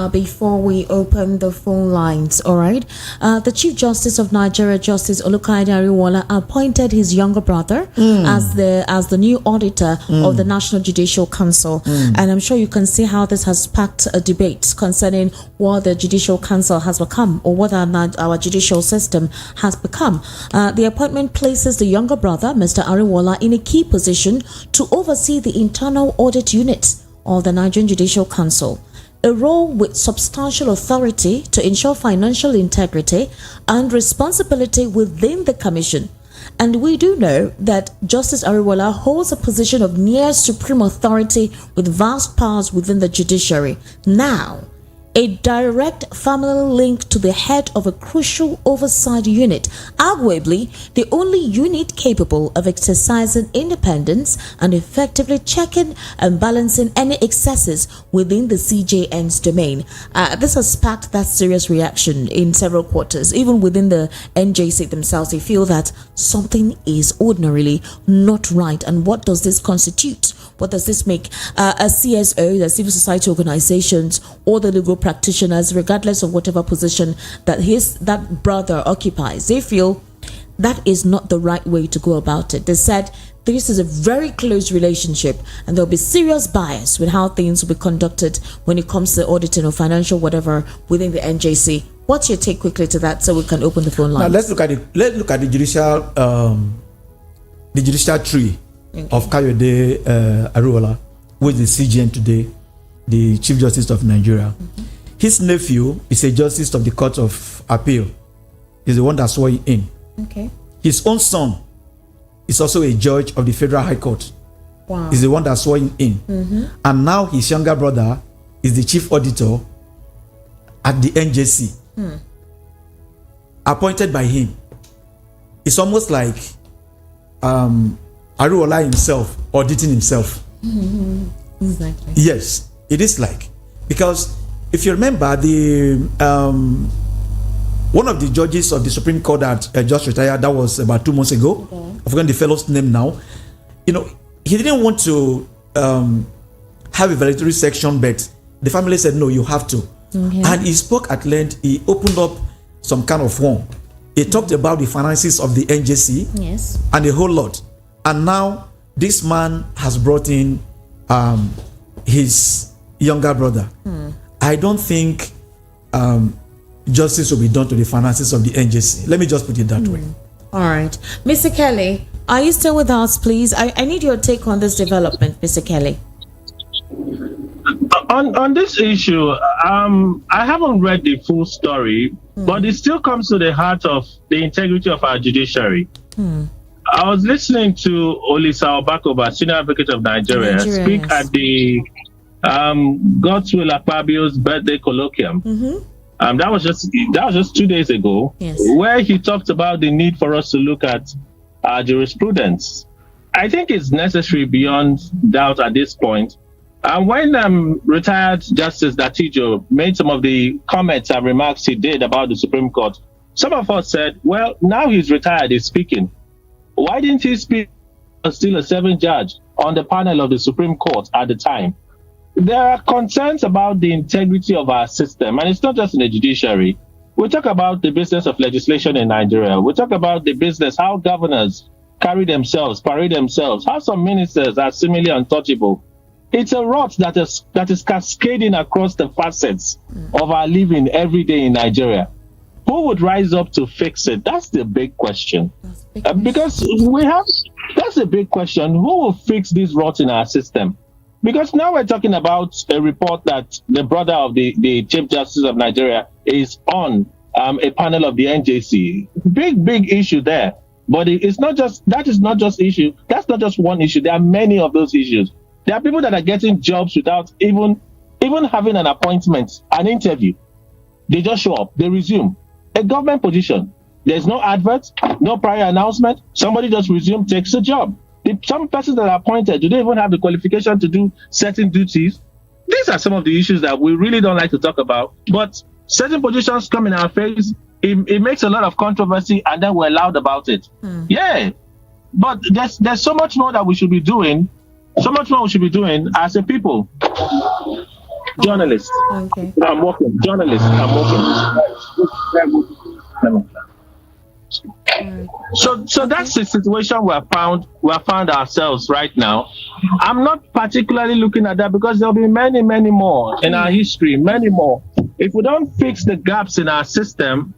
Before we open the phone lines. All right. The Chief Justice of Nigeria, Justice Olukaide Ariwola, appointed his younger brother as the new auditor of the National Judicial Council, and I'm sure you can see how this has sparked a debate concerning what the Judicial Council has become, or what our judicial system has become. The appointment places the younger brother, Mr. Ariwola, in a key position to oversee the internal audit unit of the Nigerian Judicial Council, a role with substantial authority to ensure financial integrity and responsibility within the commission. And we do know that Justice Ariwola holds a position of near supreme authority with vast powers within the judiciary. Now, a direct family link to the head of a crucial oversight unit, arguably the only unit capable of exercising independence and effectively checking and balancing any excesses within the CJN's domain. This has sparked that serious reaction in several quarters. Even within the NJC themselves, they feel that something is ordinarily not right. And what does this constitute? What does this make a CSO, the civil society organizations, or the legal practitioners, regardless of whatever position that brother occupies? They feel that is not the right way to go about it. They said this is a very close relationship, and there'll be serious bias with how things will be conducted when it comes to auditing or financial whatever within the NJC. What's your take quickly to that, so we can open the phone line? Now let's look at the judicial tree. Okay. Of Kayode Ariwola, who is the CJN today, the Chief Justice of Nigeria. His nephew is a Justice of the Court of Appeal. He's the one that swore in. Okay. His own son is also a judge of the Federal High Court. Wow. He's the one that swore in. And now his younger brother is the Chief Auditor at the NJC. Appointed by him. It's almost like Ariwola himself auditing himself. Exactly. Yes, it is like, because if you remember, the one of the judges of the Supreme Court that just retired, that was about 2 months ago. Okay. I've forgotten the fellow's name now. You know, he didn't want to have a voluntary section, but the family said no, you have to. Okay. And he spoke at length. He opened up some kind of form. He talked about the finances of the NJC, yes, and a whole lot. And now this man has brought in his younger brother. I don't think justice will be done to the finances of the NJC. Let me just put it that way. All right. Mr. Kelly, are you still with us, please? I need your take on this development, Mr. Kelly. On this issue, I haven't read the full story, but it still comes to the heart of the integrity of our judiciary. I was listening to Olisa Obakoba, Senior Advocate of Nigeria, speak at the Godswill Akpabio's birthday colloquium. That was just 2 days ago, yes, where he talked about the need for us to look at jurisprudence. I think it's necessary beyond doubt at this point. And when retired Justice Ijaw made some of the comments and remarks he did about the Supreme Court, some of us said, well, now he's retired, he's speaking. Why didn't he speak as still a 7th judge on the panel of the Supreme Court at the time? There are concerns about the integrity of our system, and it's not just in the judiciary. We talk about the business of legislation in Nigeria. We talk about the business, how governors carry themselves, parade themselves, how some ministers are seemingly untouchable. It's a rot that is cascading across the facets of our living every day in Nigeria. Who would rise up to fix it? That's the big question. Because that's a big question. Who will fix this rot in our system? Because now we're talking about a report that the brother of the Chief Justice of Nigeria is on a panel of the NJC. Big issue there. But it's not just, that is not just issue. That's not just one issue. There are many of those issues. There are people that are getting jobs without even having an appointment, an interview. They just show up, they resume. A government position. There's no advert, no prior announcement. Somebody just resume, takes a job. Some persons that are appointed, do they even have the qualification to do certain duties? These are some of the issues that we really don't like to talk about. But certain positions come in our face, it makes a lot of controversy, and then we're loud about it. Yeah. But there's so much more that we should be doing So much more we should be doing as a people. Journalists. Okay. I'm working. Journalists. I'm working. So that's the situation we have found ourselves right now. I'm not particularly looking at that because there'll be many more in our history, many more. If we don't fix the gaps in our system,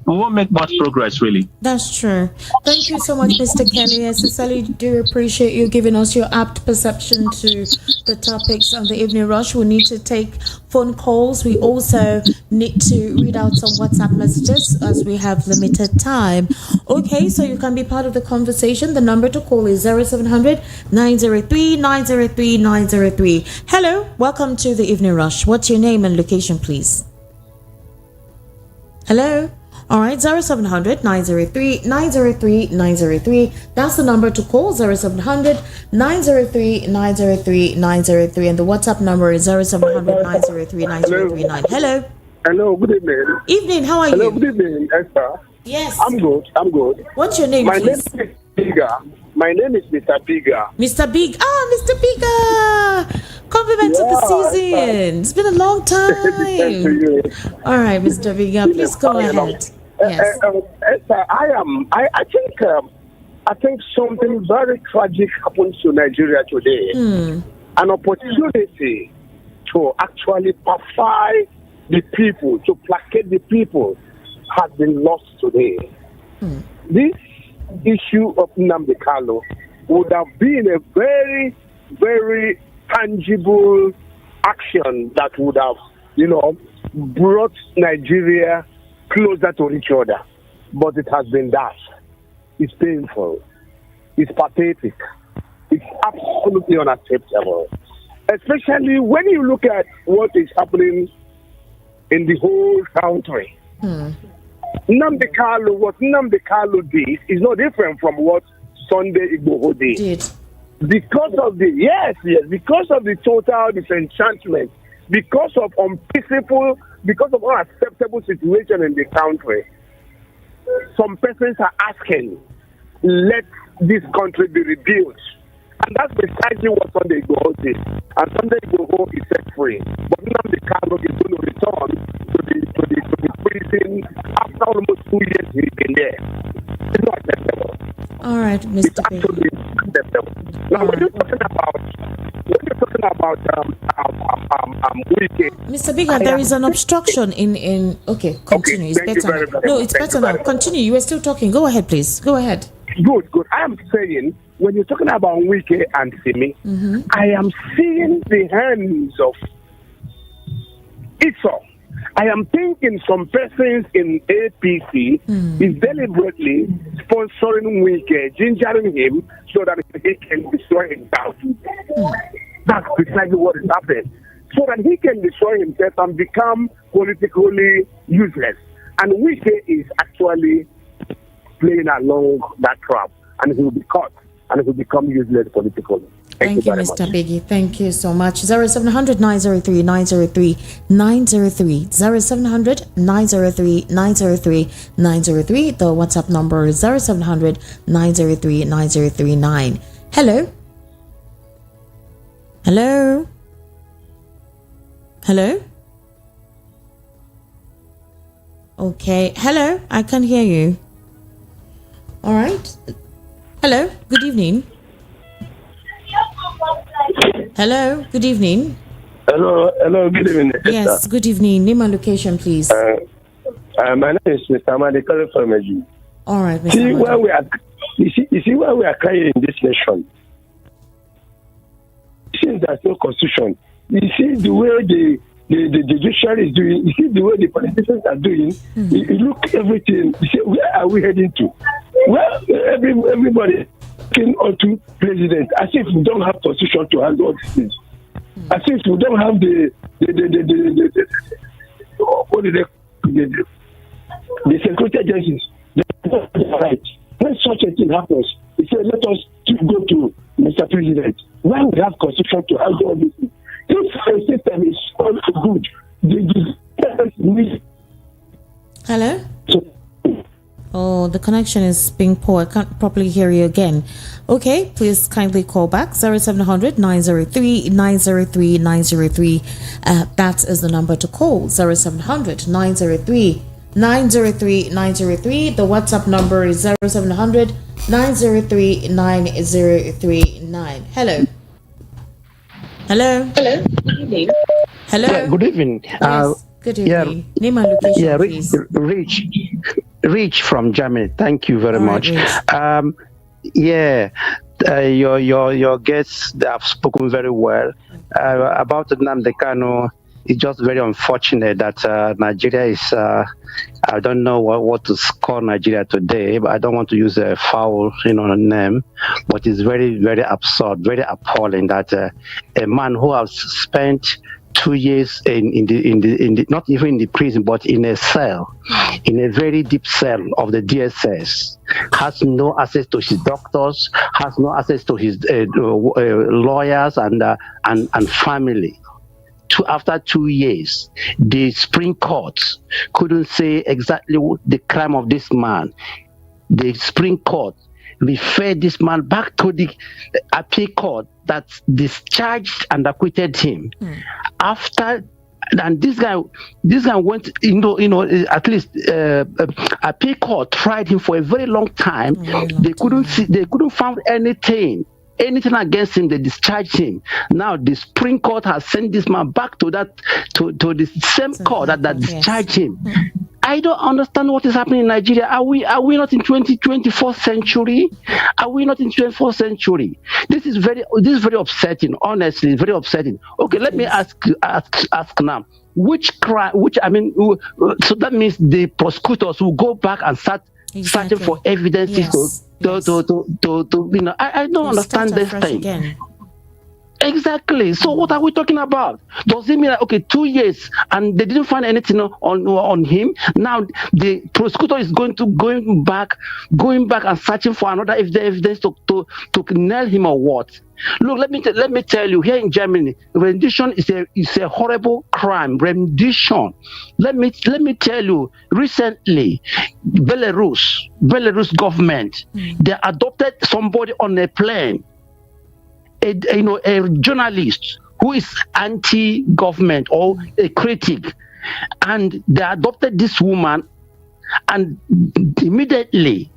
we won't make much progress, really. That's true. Thank you so much, Mr. Kenny. I sincerely do appreciate you giving us your apt perception to the topics on the evening rush. We need to take phone calls. We also need to read out some WhatsApp messages as we have limited time. Okay, so you can be part of the conversation. The number to call is 0700 903 903 903. Hello, welcome to the evening rush. What's your name and location, please? Hello? All right, 0700 903 903 903. That's the number to call, 0700 903 903 903. And the WhatsApp number is 0700 903 9039. Hello. Hello, good evening. Evening, how are Hello, you? good evening, Esther. Yes. I'm good. What's your name, My name please? is Biga. My name is Mr. Biga. Mr. Big. Mr. Bigger. Compliment to the season. It's been a long Thank time. you. All right, Mr. Bigger, please go ahead. Yes. Esther, I think something very tragic happens to Nigeria today. An opportunity to actually pacify the people, to placate the people, has been lost today. This issue of Nnamdi Kanu would have been a very, very tangible action that would have, brought Nigeria closer to each other. But it has been that. It's painful. It's pathetic. It's absolutely unacceptable. Especially when you look at what is happening in the whole country. Nnamdi Kanu, what Nnamdi Kanu did is no different from what Sunday Igboho did. Because of the total disenchantment, because of unpeaceful, because of unacceptable situation in the country, some persons are asking, let this country be rebuilt. And that's precisely what Sunday Igboho did. And Sunday Igboho is set free. But Nnamdi Kanu is going to return to the prison after almost 2 years he's been there. It's not acceptable. All right, It's Mr. Bigger. absolutely acceptable. Now, when you're talking about Wike, Mr. Bigger, there is an obstruction in okay, continue. Okay, thank you very, very No, much. it's Thank better you now. very much. Continue. You were still talking. Go ahead, please. Go ahead. Good. I am saying, when you're talking about Wike and Simi, I am seeing the hands of Ijaw. I am thinking some persons in APC is deliberately sponsoring Wike, gingering him so that he can destroy himself. That's precisely what is happening. So that he can destroy himself and become politically useless. And Wike is actually playing along that trap, and he will be caught, and he will become useless politically. Thank you, very Mr. much. Biggie. Thank you so much. 0700 903 903 903. 0700 903 903 903. The WhatsApp number is 0700 903 9039. Hello? Hello? Hello? Okay. Hello? I can't hear you. All right. Hello? Good evening. Hello, good evening. Hello, good evening. Yes, good evening. Name and location, please. My name is Mr. Amadi calling from Eji. All right, Mr. See Amadi. where we are. You see where we are crying in this nation. Since there's no constitution, you see the way the judiciary is doing. You see the way the politicians are doing. You look everything. You see, where are we heading to? Well, everybody looking onto president as if we don't have constitution to handle all these things. As if we don't have the security agencies. Right. When such a thing happens, he said, let us go to Mr. President. When we have constitution to handle all these things, if the system is all good, the Hello? Oh, the connection is being poor. I can't properly hear you again. Okay, please kindly call back 0700 903 903 903. That is the number to call, 0700 903 903 903. The WhatsApp number is 0700 903 9039. Hello. Hello. Hello. Good evening. Hello. Yeah, good evening. Yes. Good evening. Name and location, please. Rich from Germany. Thank you very much. Rich. Your guests, they have spoken very well about Nnamdi Kanu. It's just very unfortunate that Nigeria is. I don't know what to call Nigeria today, but I don't want to use a foul, name. But it's very, very absurd, very appalling that a man who has spent 2 years in the not even in the prison, but in a cell, in a very deep cell of the DSS, has no access to his doctors, has no access to his lawyers and family. After 2 years, the Supreme Court couldn't say exactly the crime of this man. The Supreme Court referred this man back to the appeal court that discharged and acquitted him. After, and this guy went, at least appeal court tried him for a very long time. They couldn't find anything against him. They discharged him. Now the Supreme Court has sent this man back to the same court that discharged him. I don't understand what is happening in Nigeria. Are we not in 24th century? Are we not in 24th century? This is very upsetting. Honestly, very upsetting. Okay, let me ask now. So that means the prosecutors will go back and start searching for evidences I don't understand this thing. Again. Exactly. So what are we talking about? Does it mean 2 years and they didn't find anything on him? Now the prosecutor is going back and searching for another evidence to nail him or what? Look, let me tell you, here in Germany, rendition is a horrible crime. Rendition. Let me tell you, recently, Belarus government, they adopted somebody on a plane, a journalist who is anti-government or a critic, and they adopted this woman, and immediately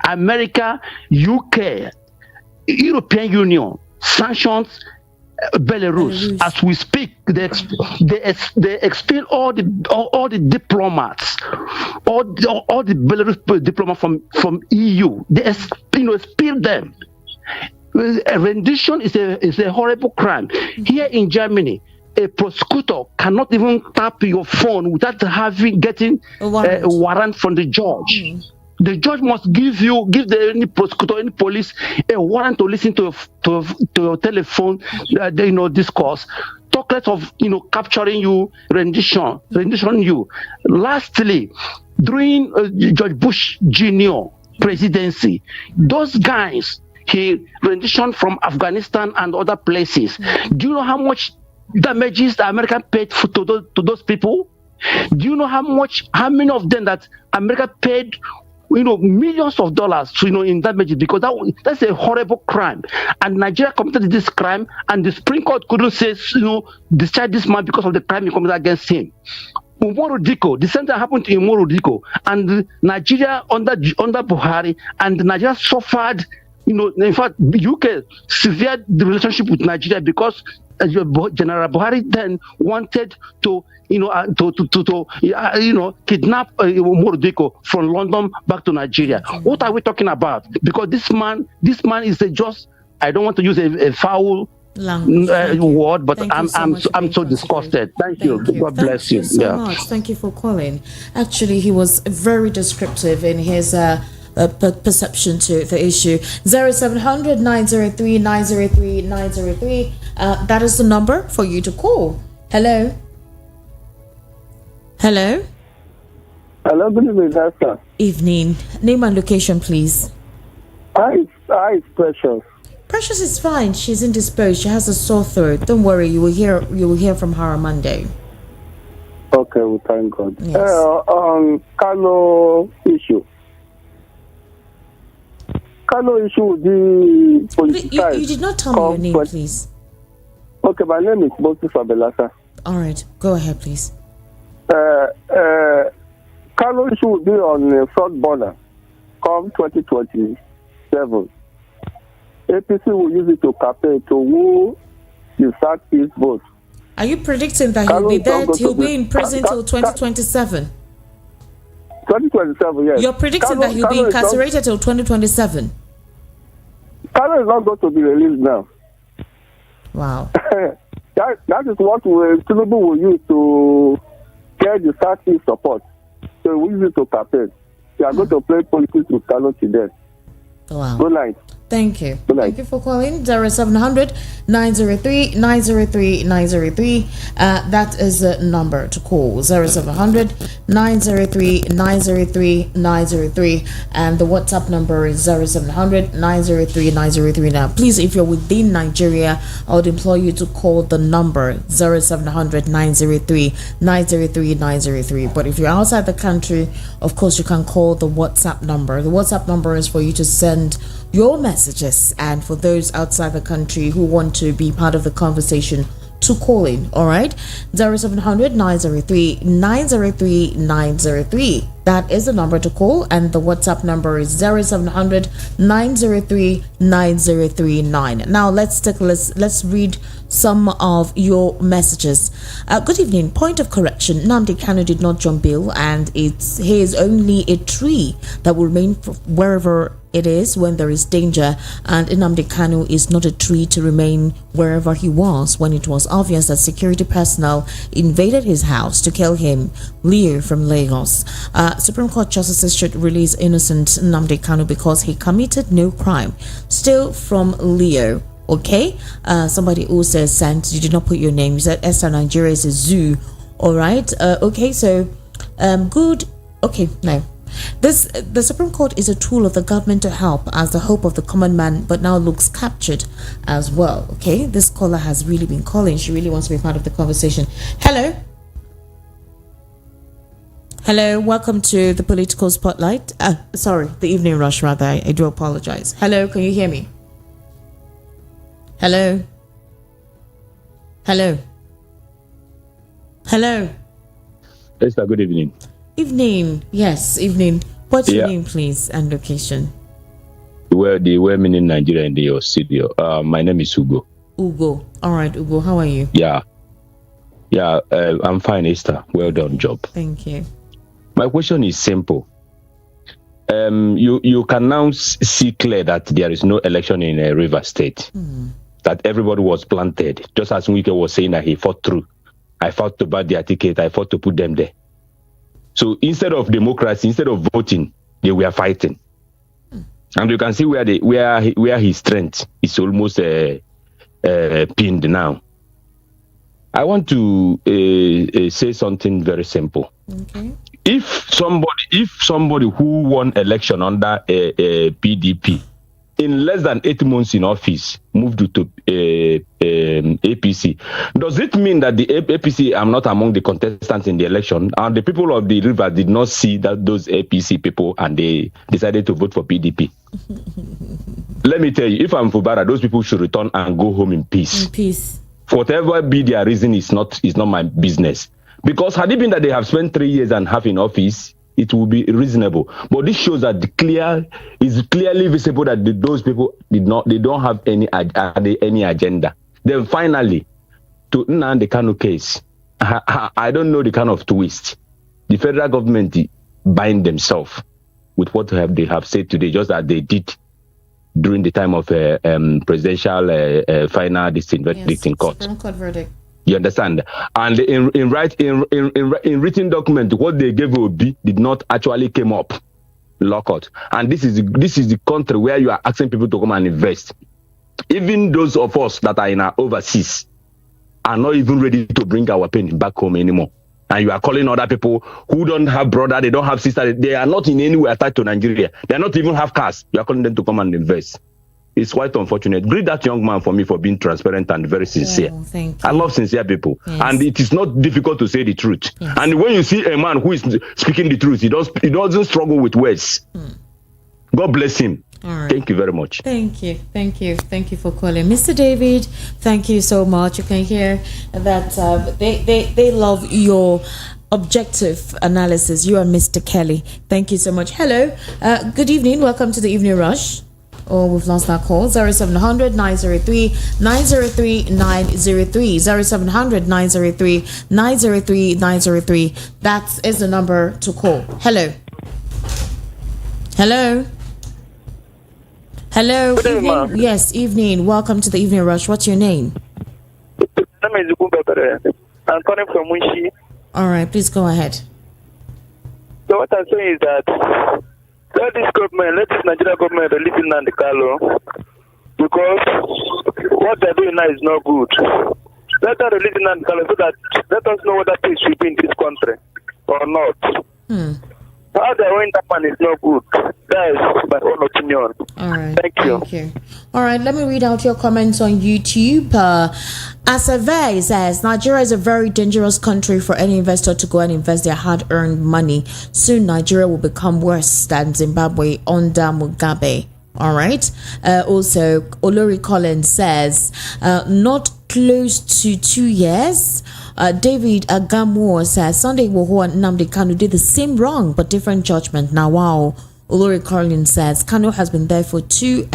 America, UK, European Union sanctions Belarus. As we speak. They expel all the diplomats, all the Belarus diplomats from EU. They expel them. A rendition is a horrible crime. Here in Germany, a prosecutor cannot even tap your phone without getting a warrant from the judge. The judge must give any prosecutor, any police, a warrant to listen to your telephone, discourse. Talk less of capturing you, rendition you. Lastly, during George Bush Jr. presidency, those guys, he renditioned from Afghanistan and other places. Do you know how much damages the America paid to those people? Do you know how many of them that America paid? Millions of dollars in damages, because that's a horrible crime. And Nigeria committed this crime, and the Supreme Court couldn't say, discharge this man because of the crime he committed against him. Umaru Diko, the same thing happened to Umaru Diko, and Nigeria under Buhari, and Nigeria suffered. In fact, UK severed the relationship with Nigeria because General Buhari then wanted to kidnap Umaru Diko from London back to Nigeria. What are we talking about? Because this man is just, I don't want to use a foul word, but I'm so disgusted. Thank you. God bless you. Thank you so much. Thank you for calling. Actually, he was very descriptive in his perception to the issue. 0700 903 903 903. That is the number for you to call. Hello. Hello, good evening, sir. Evening. Name and location, please. Hi, Precious. Precious is fine. She's indisposed. She has a sore throat. Don't worry. You will hear from her on Monday. Okay, well, thank God. Yes. Kanu issue. Kanu issue will be politicized. You did not tell me your name, please. Okay, my name is Moses Abelasa. All right, go ahead, please. Kanu issue will be on the front burner come 2027. APC will use it to campaign to woo the Southeast vote. Are you predicting that he'll be in prison till 2027? 2027, yes. You're predicting that he'll be incarcerated till 2027? Kanu is not going to be released now. Wow. that is what Tinubu will use to get the Southeast support. So we use it to campaign. We are going to play politics with Kanu today. Wow. Good night. Thank you. Good night. Thank you for calling 0700 903 903 903. That is the number to call 0700 903 903 903, and the WhatsApp number is 0700 903 903. Now, please, if you're within Nigeria, I would implore you to call the number 0700 903 903 903. But if you're outside the country, of course, you can call the WhatsApp number. The WhatsApp number is for you to send your messages, and for those outside the country who want to be part of the conversation, to call in. All right, 0700 903 903 903. That is the number to call, and the WhatsApp number is 0700 903 9039. Now let's read some of your messages. Good evening. Point of correction: Nnamdi Kanu did not jump bail, and he is only a tree that will remain wherever it is when there is danger, and Nnamdi Kanu is not a tree to remain wherever he was when it was obvious that security personnel invaded his house to kill him. Leo from Lagos. Supreme Court justices should release innocent Nnamdi Kanu because he committed no crime. Still from Leo. Okay, somebody who says sent, you did not put your name. You said Esther, Nigeria is a zoo. All right. Okay, so good. Okay, no. The Supreme Court is a tool of the government to help as the hope of the common man, but now looks captured as well. Okay, this caller has really been calling. She really wants to be part of the conversation. Hello. Hello, welcome to the political spotlight. Sorry, the evening rush rather. I do apologize. Hello, can you hear me? Hello. Hello. Hello. Esther, good evening. Evening, yes, evening. What's your name, please, and location? The women in Nigeria in your studio. My name is Ugo. Ugo. All right, Ugo, how are you? Yeah, I'm fine, Esther. Well done, job. Thank you. My question is simple. You can now see clear that there is no election in River State. That everybody was planted. Just as Wike was saying that he fought through. I fought to buy their ticket. I fought to put them there. So instead of democracy, instead of voting, they were fighting. And you can see where his strength is almost pinned now. I want to say something very simple. Okay. If somebody who won election under PDP in less than 8 months in office moved to APC, does it mean that the APC are not among the contestants in the election, and the people of the river did not see that those APC people and they decided to vote for PDP? Let me tell you, if I'm Fubara, those people should return and go home in peace. In peace. Whatever be their reason is not my business. Because had it been that they have spent 3 years and a half in office, it will be reasonable. But this shows that it's clearly visible that those people they don't have any agenda. Then finally, to Nnamdi Kanu case, I don't know the kind of twist the federal government bind themselves with what they have said today, just as they did during the time of presidential final verdict in court. Supreme Court verdict. You understand? And in written document, what they gave Obi did not actually came up lockout. And this is the country where you are asking people to come and invest. Even those of us that are in our overseas are not even ready to bring our pen back home anymore. And you are calling other people who don't have brother, they don't have sister, they are not in any way attached to Nigeria. They are not even have cars. You are calling them to come and invest. It's quite unfortunate. Greet that young man for me for being transparent and very sincere. Oh, thank you. I love sincere people. Yes. And it is not difficult to say the truth. Yes. And when you see a man who is speaking the truth, he doesn't struggle with words. God bless him. All right. Thank you very much. Thank you for calling, Mr. David. Thank you so much. You can hear that they love your objective analysis. You are Mr. Kelly. Thank you so much. Hello, good evening. Welcome to the Evening Rush. Oh, we've lost that call. 0700 903 903 903 0700 903 903 903. That is the number to call. Hello. Good evening, ma'am. Yes, evening. Welcome to the Evening Rush. What's your name? My name is I'm calling from Wishi. All right, please go ahead. So what I'm saying is that let this Nigeria government release Nnamdi Kanu, because what they're doing now is not good. Let them release Nnamdi Kanu so that let us know whether peace should be in this country or not. How they're going that man is not good. That is my own opinion. All right. Thank you. All right, let me read out your comments on YouTube. Asave says Nigeria is a very dangerous country for any investor to go and invest their hard-earned money. Soon Nigeria will become worse than Zimbabwe under Mugabe. All right. Also, Olori Collins says not close to 2 years. David Agamoor says Sunday Igboho and Nnamdi Kanu did the same wrong but different judgment. Now, wow. Olori Collins says Kanu has been there for 2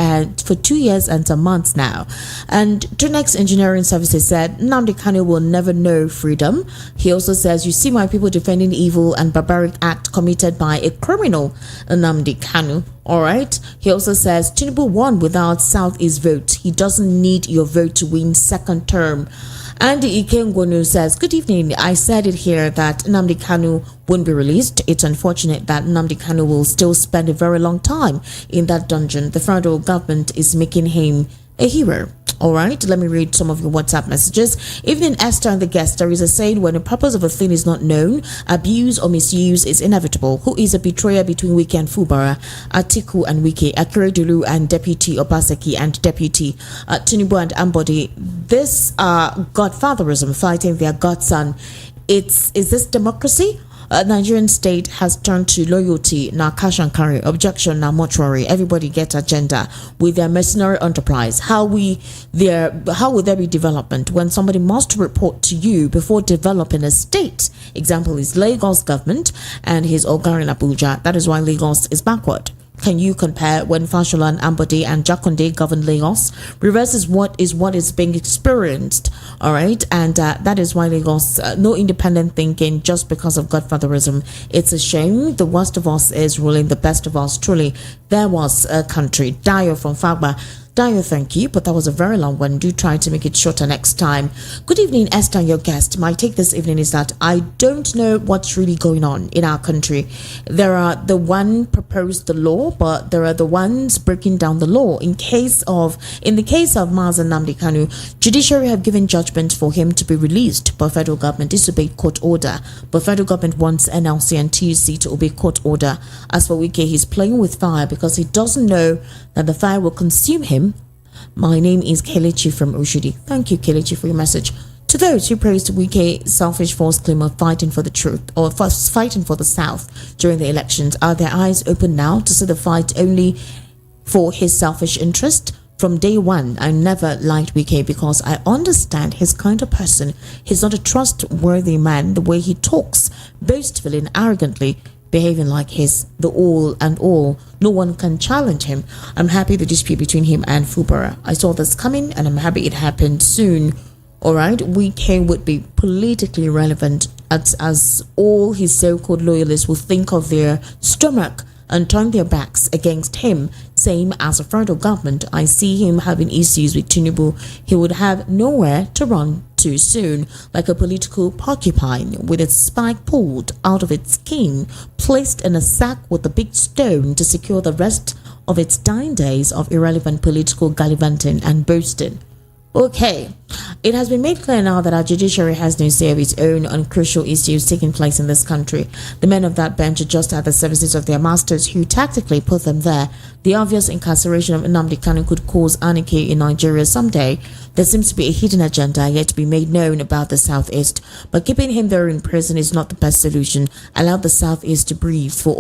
years and some months now. And Tunex Engineering Services said Nnamdi Kanu will never know freedom. He also says, you see my people defending evil and barbaric act committed by a criminal, Nnamdi Kanu. All right. He also says Tinubu won without Southeast vote. He doesn't need your vote to win second term. Andy Ikengwonu says, good evening. I said it here that Nnamdi Kanu won't be released. It's unfortunate that Nnamdi Kanu will still spend a very long time in that dungeon. The federal government is making him a hero. All right, let me read some of your WhatsApp messages. Evening, Esther and the guest. There is a saying, when the purpose of a thing is not known, abuse or misuse is inevitable. Who is a betrayer between Wike and Fubara? Atiku and Wike, Akeredolu and Deputy Obaseki and Deputy Tinubu and Ambody. This godfatherism fighting their godson. Is this democracy? Nigerian state has turned to loyalty, now cash and carry, objection, now mortuary. Everybody gets agenda with their mercenary enterprise. How will there be development when somebody must report to you before developing a state? Example is Lagos government and his Ogar in Abuja. That is why Lagos is backward. Can you compare when Fashola and Ambode and Jakonde govern Lagos? Reverse is what is being experienced. All right. And that is why Lagos, no independent thinking just because of godfatherism. It's a shame. The worst of us is ruling the best of us. Truly, there was a country. Dio from Fagba. Dio, thank you, but that was a very long one. Do try to make it shorter next time. Good evening, Esther, your guest. My take this evening is that I don't know what's really going on in our country. There are the one proposed the law, but there are the ones breaking down the law. In the case of Mazen Nnamdi Kanu, Judiciary have given judgment for him to be released, but federal government disobeyed court order. But federal government wants NLC and TUC to obey court order. As for Wike, he's playing with fire because he doesn't know that the fire will consume him. My name is Kelechi from Oshodi. Thank you, Kelechi, for your message. To those who praised Wike's selfish false claim of fighting for the truth or fighting for the South during the elections, are their eyes open now to see the fight only for his selfish interest? From day one, I never liked Wike because I understand his kind of person. He's not a trustworthy man. The way he talks, boastfully and arrogantly, behaving like he's the all and all. No one can challenge him. I'm happy the dispute between him and Fubara. I saw this coming and I'm happy it happened soon. All right, Wike would be politically relevant as all his so-called loyalists will think of their stomach and turn their backs against him. Same as a federal government. I see him having issues with Tinubu. He would have nowhere to run too soon, like a political porcupine with its spike pulled out of its skin, placed in a sack with a big stone to secure the rest of its dying days of irrelevant political gallivanting and boasting. Okay. It has been made clear now that our judiciary has no say of its own on crucial issues taking place in this country. The men of that bench are just at the services of their masters who tactically put them there. The obvious incarceration of Nnamdi Kanu could cause anarchy in Nigeria someday. There seems to be a hidden agenda yet to be made known about the Southeast, but keeping him there in prison is not the best solution. Allow the Southeast to breathe, for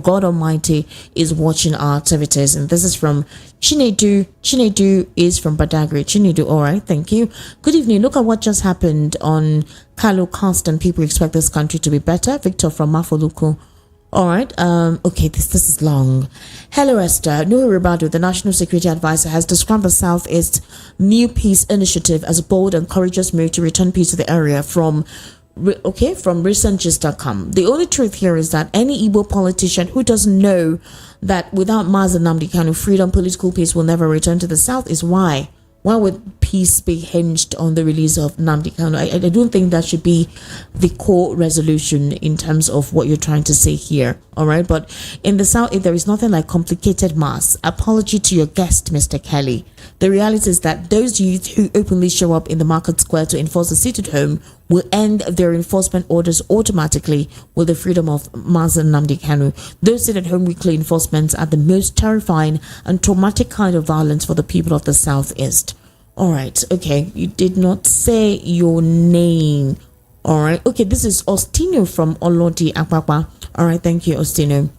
God Almighty is watching our activities. And this is from Chinedu. Chinedu is from Badagry. Chinedu, all right, thank you. Good evening. Look at what just happened on Kalu Constant. People expect this country to be better. Victor from Mafoluku. All right. Okay, this is long. Hello, Esther. Nuhu Ribadu, the National Security Advisor, has described the Southeast New Peace Initiative as a bold and courageous move to return peace to the area from recentgist.com. The only truth here is that any Igbo politician who doesn't know that without Mazen Nnamdi Kanu, freedom, political peace will never return to the South is why. Why would peace be hinged on the release of Nnamdi Kanu? I don't think that should be the core resolution in terms of what you're trying to say here. All right. But in the South, there is nothing like complicated mass. Apology to your guest, Mr. Kelly. The reality is that those youth who openly show up in the market square to enforce the sit at home will end their enforcement orders automatically with the freedom of Mazen Nnamdi Kanu. Those sit at home weekly enforcements are the most terrifying and traumatic kind of violence for the people of the Southeast. All right. Okay. You did not say your name. All right. Okay. This is Ostino from Olodi Akpakpa. All right. Thank you, Ostino.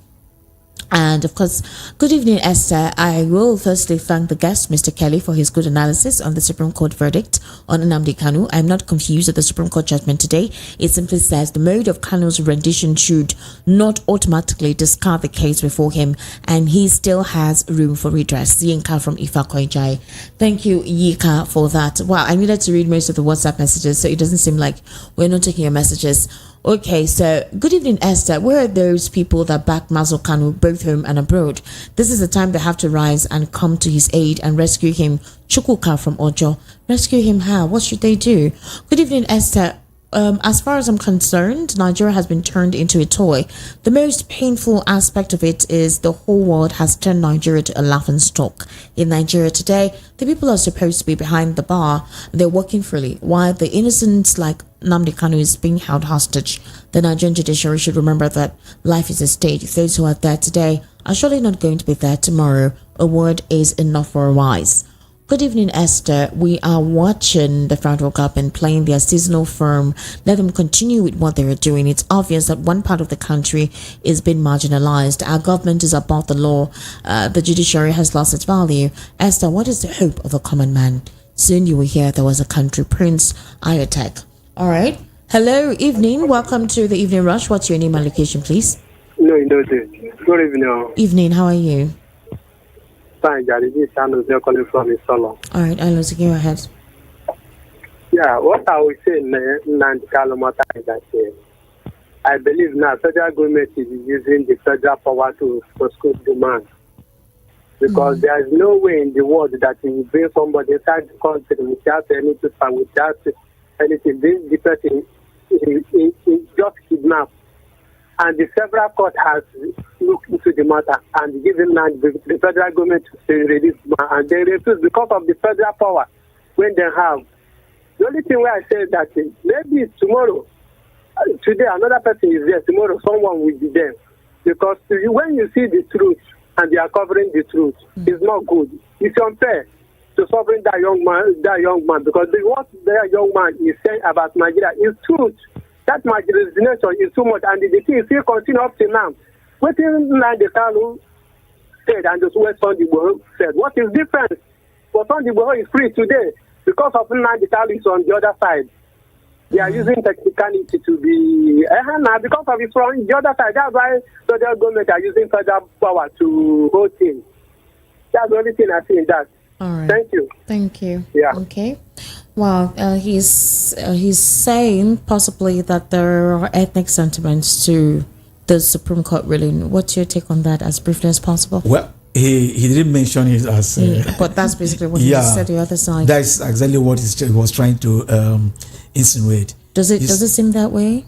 And of course, good evening, Esther. I will firstly thank the guest, Mr. Kelly, for his good analysis on the Supreme Court verdict on Nnamdi Kanu. I'm not confused at the Supreme Court judgment today. It simply says the mode of Kanu's rendition should not automatically discard the case before him, and he still has room for redress. Yinka from Ifakoijai. Thank you, Yika, for that. Wow, I needed to read most of the WhatsApp messages, so it doesn't seem like we're not taking your messages. Okay, so good evening, Esther. Where are those people that back Mazen Kanu both home and abroad? This is the time they have to rise and come to his aid and rescue him. Chukwuka from Ojo. Rescue him how? What should they do? Good evening, Esther. As far as I'm concerned, Nigeria has been turned into a toy. The most painful aspect of it is the whole world has turned Nigeria to a laughingstock. In Nigeria today, the people are supposed to be behind the bar. They're working freely, while the innocents like Nnamdi Kanu is being held hostage. The Nigerian judiciary should remember that life is a stage. Those who are there today are surely not going to be there tomorrow. A word is enough for a wise. Good evening, Esther. We are watching the federal government playing their seasonal firm. Let them continue with what they are doing. It's obvious that one part of the country is being marginalized. Our government is above the law. The judiciary has lost its value. Esther, what is the hope of a common man? Soon you will hear there was a country prince, Iotek. All right. Hello, evening. Welcome to the Evening Rush. What's your name and location, please? No, good evening. Evening. How are you? Fine, Daddy. This is Anu calling from Isolo. All right, Anu, go ahead. Yeah, what I would say, Nnamdi Kanu is that I believe now federal government is using the federal power to prosecute demand. Because there is no way in the world that you will bring somebody inside the country without any paper, without anything. The person is just kidnapped. And the federal court has looked into the matter and given the federal government to release man, and they refuse because of the federal power when they have. The only thing where I say that maybe tomorrow, today another person is there, tomorrow someone will be there. Because when you see the truth and they are covering the truth, it's not good. It's unfair to suffering that young man because what that young man is saying about Nigeria is truth. That marginalization is too much, and the thing is still continue up to now. What is Nnamdi Kanu said and the way Sunday said? What is different? But Sunday is free today because of Nnamdi Kanu is on the other side. They are using technicality to be because of it from the other side. That's why federal government are using federal power to hold things. That's the only thing I see in that. All right. Thank you. Thank you. Yeah. Okay. Well, he's saying possibly that there are ethnic sentiments to the Supreme Court ruling. What's your take on that, as briefly as possible? Well, he didn't mention it as... but that's basically what he said the other side. That's exactly what he was trying to insinuate. Does it seem that way?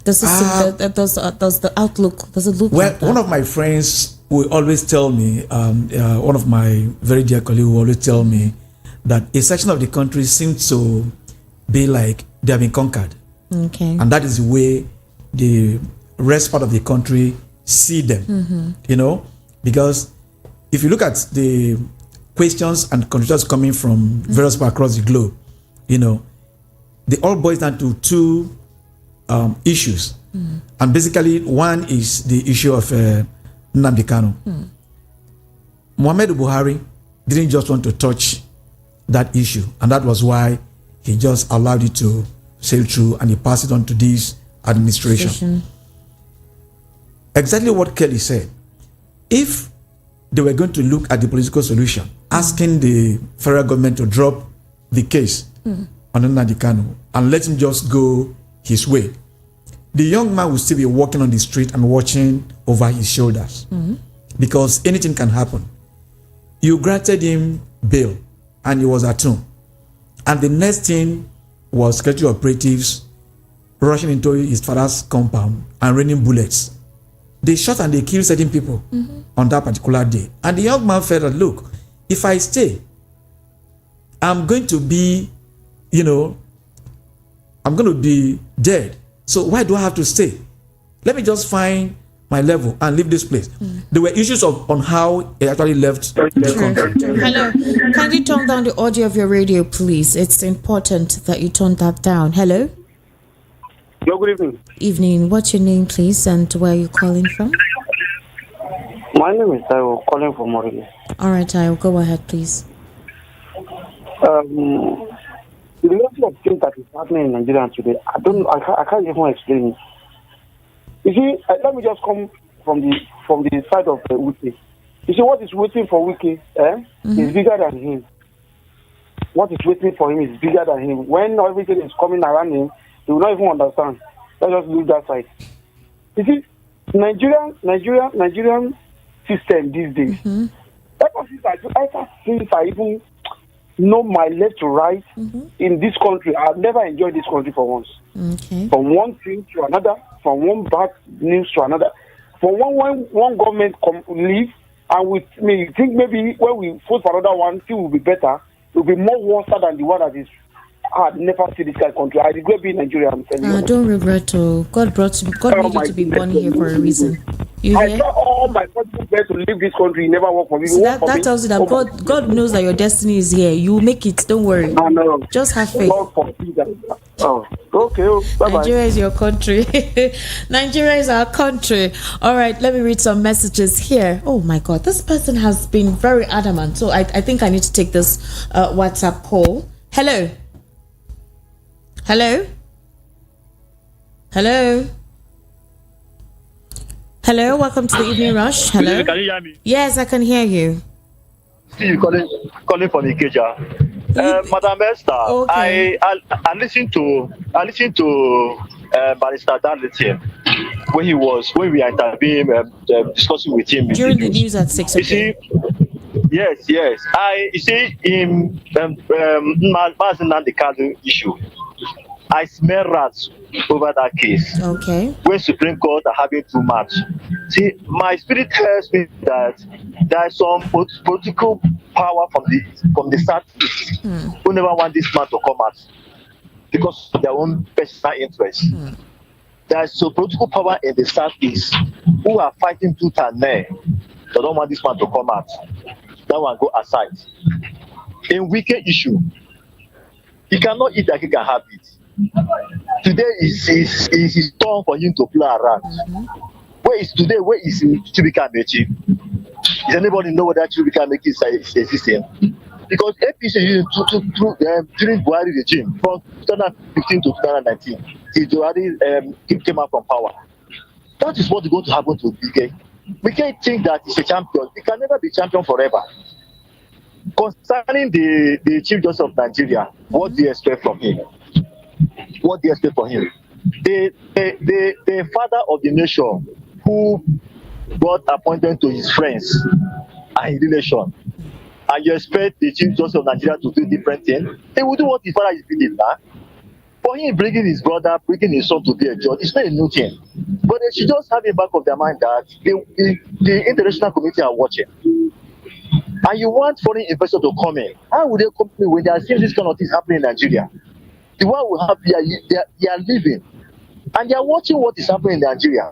Does it seem does the outlook, does it look like that? One of my friends will always tell me, one of my very dear colleagues will always tell me that a section of the country seems to be like they have been conquered. Okay. And that is the way the rest part of the country see them, you know, because if you look at the questions and contributions coming from various parts across the globe, you know, they all boil down to two issues. And basically, one is the issue of Nnamdi Kanu. Muhammadu Buhari didn't just want to touch that issue, and that was why he just allowed it to sail through and he passed it on to this administration. Exactly what Kelly said. If they were going to look at the political solution, asking the federal government to drop the case on Nnamdi Kanu and let him just go his way, the young man will still be walking on the street and watching over his shoulders because anything can happen. You granted him bail and he was at home. And the next thing was security operatives rushing into his father's compound and raining bullets. They shot and they killed certain people on that particular day. And the young man felt that, look, if I stay, I'm going to be, you know, I'm going to be dead. So why do I have to stay? Let me just find my level and leave this place. There were issues on how he actually left the country. Hello. Can you turn down the audio of your radio, please? It's important that you turn that down. Hello. Hello, good evening. Evening. What's your name, please, and where are you calling from? My name is Ijaw, calling from Morgan. All right, Ijaw, go ahead, please. The level of things that is happening in Nigeria today, I can't even explain it. You see, let me just come from the side of Wike. You see, what is waiting for Wike is bigger than him. What is waiting for him is bigger than him. When everything is coming around him, he will not even understand. Let's just leave that side. You see, Nigerian system these days. Ever since I even know my left to right in this country, I've never enjoyed this country for once. Okay. From one thing to another, from one bad news to another. From one government leave, and we think maybe when we vote for another one, things will be better. It will be more worse than the one that is. I'd never see this kind of country. I regret being Nigerian. I'm telling you. Don't regret. God made you to be born here for a reason. I saw all my possible best to leave this country. Never work for me. So that tells you that God knows that your destiny is here. You will make it. Don't worry. No. Just have faith. Oh, okay. Bye-bye. Nigeria is your country. Nigeria is our country. All right, let me read some messages here. Oh my God, this person has been very adamant. So I think I need to take this WhatsApp call. Hello. Hello. Welcome to the evening rush. Hello. Can you hear me? Yes, I can hear you. See, calling from Ikeja. Madam Esther, okay. I listened to Barrister Darlington when we were interviewing discussing with him during the news at 6 o'clock. Yes. You see in Nnamdi Kanu issue, I smell rats over that case. Okay. When Supreme Court are having too much. See, my spirit tells me that there is some political power from the Southeast who never want this man to come out because of their own personal interests. There is some political power in the Southeast who are fighting tooth and nail. They don't want this man to come out. That one go aside. In Wike issue, he cannot eat like he can have it. Today is his turn for him to play around. Where is Chibika Mechi? Does anybody know whether Chibika Mechi is existing? Because APC during Buhari regime from 2015 to 2019, he already came out from power. That is what is going to happen to Wike. We can't think that he's a champion. He can never be champion forever. Concerning the Chief Justice of Nigeria, what do you expect from him? What do you expect from him? The father of the nation who got appointed to his friends and his relation, and you expect the Chief Justice of Nigeria to do different things? He will do what his father is doing now. For him bringing his brother, bringing his son to be a judge, it's not a new thing. But they should just have in back of their mind that the international community are watching. and you want foreign investors to come in. How would they come in when they are seeing this kind of things happening in Nigeria? The one we have, they are living, and they are watching what is happening in Nigeria.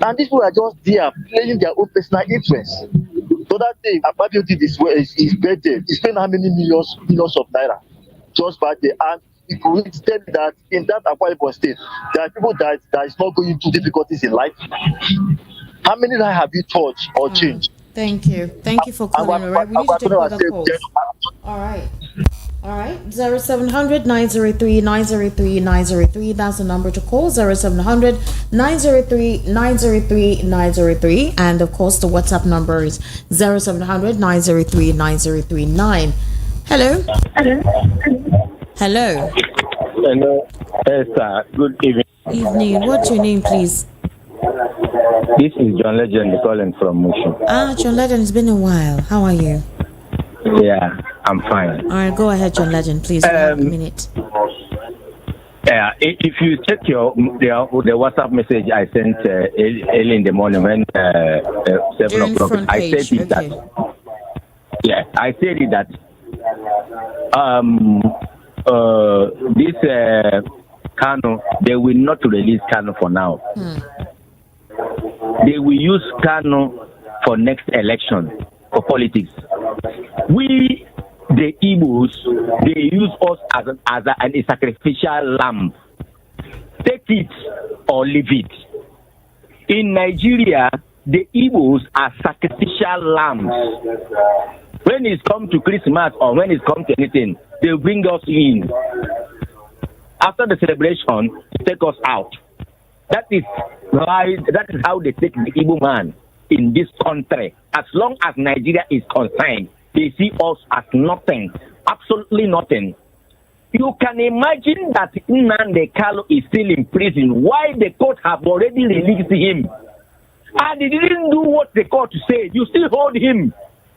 And these people are just there playing their own personal interests. So that day, Ababio did this way, his birthday. He spent how many millions of naira just by the and he could tell me that in that Akwa Ibom state, there are people that is not going through difficulties in life. How many lives have you touched or changed? Thank you for calling. All right, we need to take further calls. All right. 0700 903 903 903. That's the number to call. 0700 903 903 903. And of course, the WhatsApp number is 0700 903 903 Hello. Hello, Esther. Good evening. Evening. What's your name, please? This is John Legend calling from Mushin. John Legend, it's been a while. How are you? Yeah, I'm fine. All right, go ahead, John Legend, please. A minute. Yeah, if you check the WhatsApp message I sent early in the morning when 7 o'clock, I said it that. Yeah, I said it that. This Kanu, they will not release Kanu for now. They will use Kanu for next election for politics. We, the Igbos, they use us as a sacrificial lamb. Take it or leave it. In Nigeria, the Igbos are sacrificial lambs. When it comes to Christmas or when it comes to anything, they bring us in. After the celebration, they take us out. That is how they take the Igbo man in this country. As long as Nigeria is concerned, they see us as nothing, absolutely nothing. You can imagine that Nnamdi Kanu is still in prison. Why the court have already released him? And he didn't do what the court said. You still hold him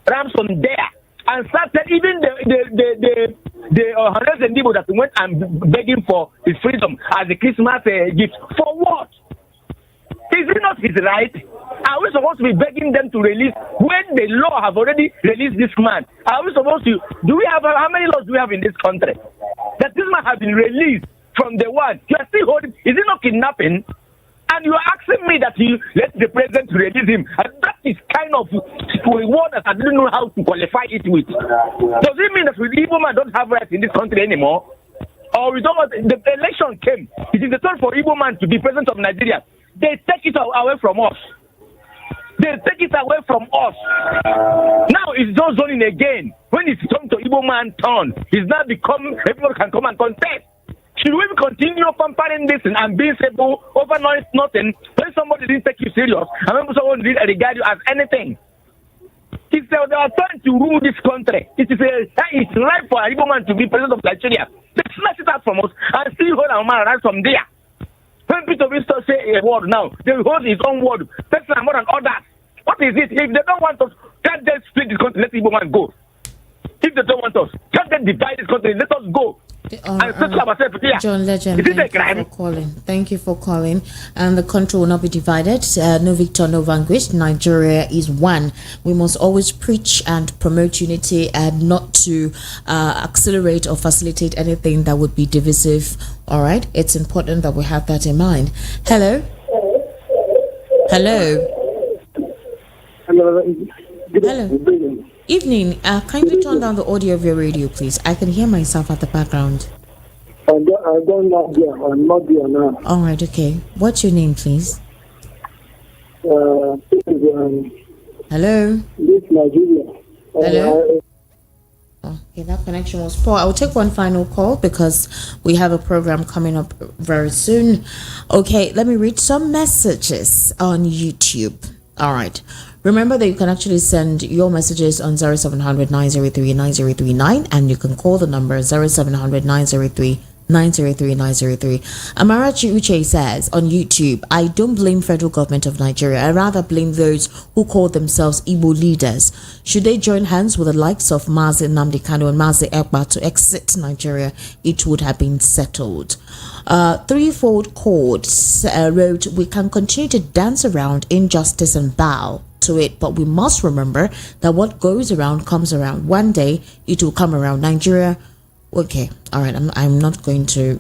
ransom there. And started even the hundreds and people that went and begging for his freedom as a Christmas gift. For what? Is it not his right? Are we supposed to be begging them to release when the law have already released this man? Are we supposed to? Do we have how many laws do we have in this country? That this man has been released from the one. You are still holding. Is it not kidnapping? And you are asking me that you let the president release him. And that is kind of a word that I didn't know how to qualify it with. Does it mean that the Igbo man don't have rights in this country anymore? Or we don't want the election came. It is the turn for Igbo man to be president of Nigeria. They take it away from us. They take it away from us. Now it's just zoning again. When it's come to Igbo man turn, it's now become everyone can come and contest. Should we continue pampering this and being simple over nothing when somebody didn't take you serious and when someone didn't regard you as anything? It's their turn to rule this country. It's right for a Igbo man to be president of Nigeria. They snatch it out from us and still hold our man right from there. When Peter Winston say a word now, they will hold his own word. That's more than others. What is it? If they don't want us, can't they split this country? Let Igbo man go. If they don't want us, can't they divide this country? Let us go. John Legend, thank you for calling. Thank you for calling. And the country will not be divided. No victor, no vanquished. Nigeria is one. We must always preach and promote unity and not to accelerate or facilitate anything that would be divisive. All right. It's important that we have that in mind. Hello. Hello. Evening. Kindly turn down the audio of your radio, please. I can hear myself at the background. I'm not there now. All right, okay. What's your name, please? Hello. This Nigeria. Hello. Okay, that connection was poor. I will take one final call because we have a program coming up very soon. Okay, let me read some messages on YouTube. All right. Remember that you can actually send your messages on 0700 903 9039 and you can call the number 0700 903 903 903. Amarachi Uche says on YouTube, I don't blame federal government of Nigeria. I rather blame those who call themselves Igbo leaders. Should they join hands with the likes of Mazi Nnamdi Kanu and Mazi Egwuatu to exit Nigeria, it would have been settled. Threefold Chords wrote, we can continue to dance around injustice and bow to it, but we must remember that what goes around comes around. One day it will come around. Nigeria, okay, all right. I'm not going to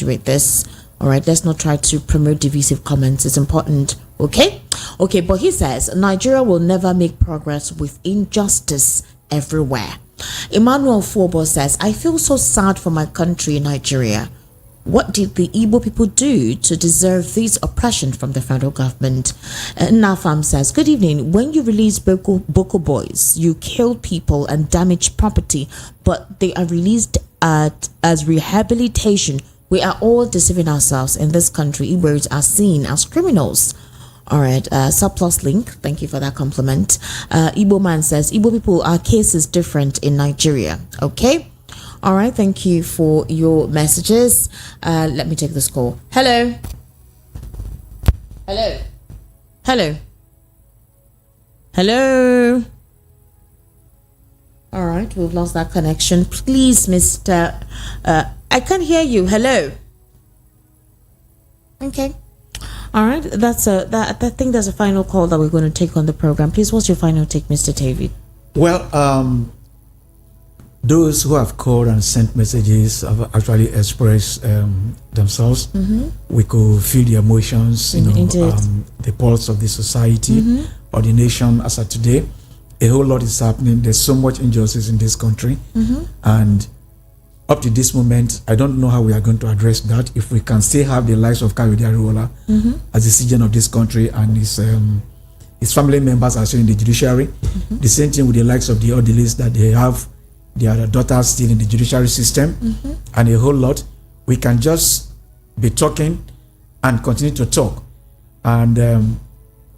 read this. All right, let's not try to promote divisive comments. It's important. Okay, but he says Nigeria will never make progress with injustice everywhere. Emmanuel Forbo says, I feel so sad for my country, Nigeria. What did the Igbo people do to deserve this oppression from the federal government? Nafam says, good evening. When you release Boko boys, you kill people and damage property, but they are released as rehabilitation. We are all deceiving ourselves in this country. Igbos are seen as criminals. All right, surplus link. Thank you for that compliment. Igbo man says, Igbo people, our case is different in Nigeria. Okay. All right. Thank you for your messages. Let me take this call. Hello. All right. We've lost that connection. Please, Mr. I can't hear you. Hello. Okay. All right. I think that's a final call that we're going to take on the program. Please, what's your final take, Mr. David? Well, those who have called and sent messages have actually expressed themselves. We could feel the emotions, the pulse of the society or the nation as of today. A whole lot is happening. There's so much injustice in this country. And up to this moment, I don't know how we are going to address that. If we can still have the likes of Kayode Ariwola as the citizen of this country and his family members are still in the judiciary. The same thing with the likes of the orderlies that they have their daughters still in the judiciary system and a whole lot. We can just be talking and continue to talk. And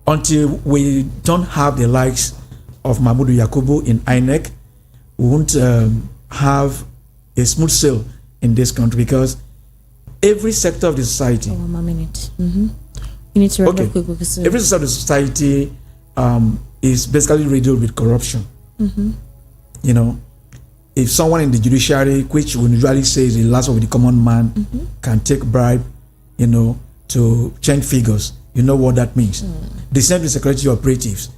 until we don't have the likes of Mahmoud Yakubu in INEC, we won't have a smooth sail in this country, because every sector of the society. One minute. You need to remember quick. Every sector of the society is basically riddled with corruption. If someone in the judiciary, which we usually say is the last of the common man, can take bribe, to change figures, you know what that means. The same with security operatives.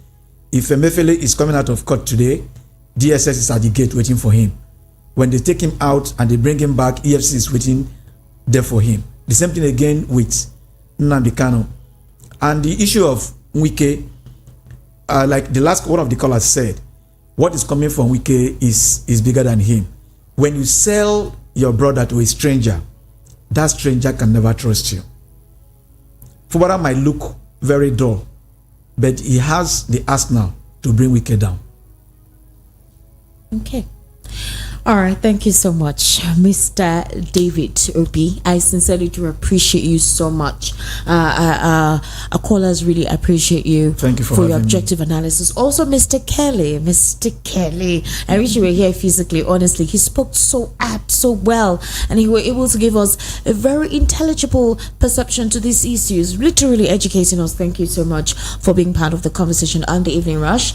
If Emefiele is coming out of court today, DSS is at the gate waiting for him. When they take him out and they bring him back, EFC is waiting there for him. The same thing again with Nnamdi Kanu. And the issue of Wike, like the last one of the callers said, what is coming from Wike is bigger than him. When you sell your brother to a stranger, that stranger can never trust you. Fubara might look very dull, but he has the arsenal to bring Wike down. Okay. All right, thank you so much, Mr. David Obi. I sincerely do appreciate you so much. Our callers really appreciate you. Thank you for your objective analysis. Also, Mr. Kelly, I wish you were here physically. Honestly, he spoke so apt, so well, and he was able to give us a very intelligible perception to these issues, literally educating us. Thank you so much for being part of the conversation on the Evening Rush.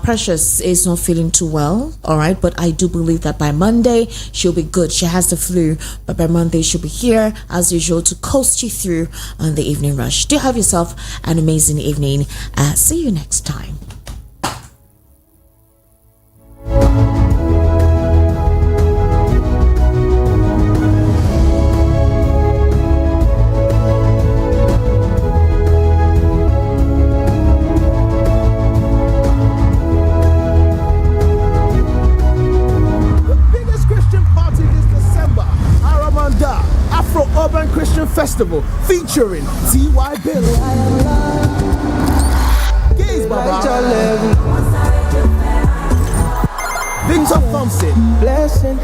Precious is not feeling too well, all right, but I do believe that by Monday she'll be good. She has the flu, but by Monday she'll be here as usual to coast you through on the Evening Rush. Do have yourself an amazing evening. See you next time. Festival featuring T.Y. Billy, Gaze Baba, Victor Thompson, Blessing,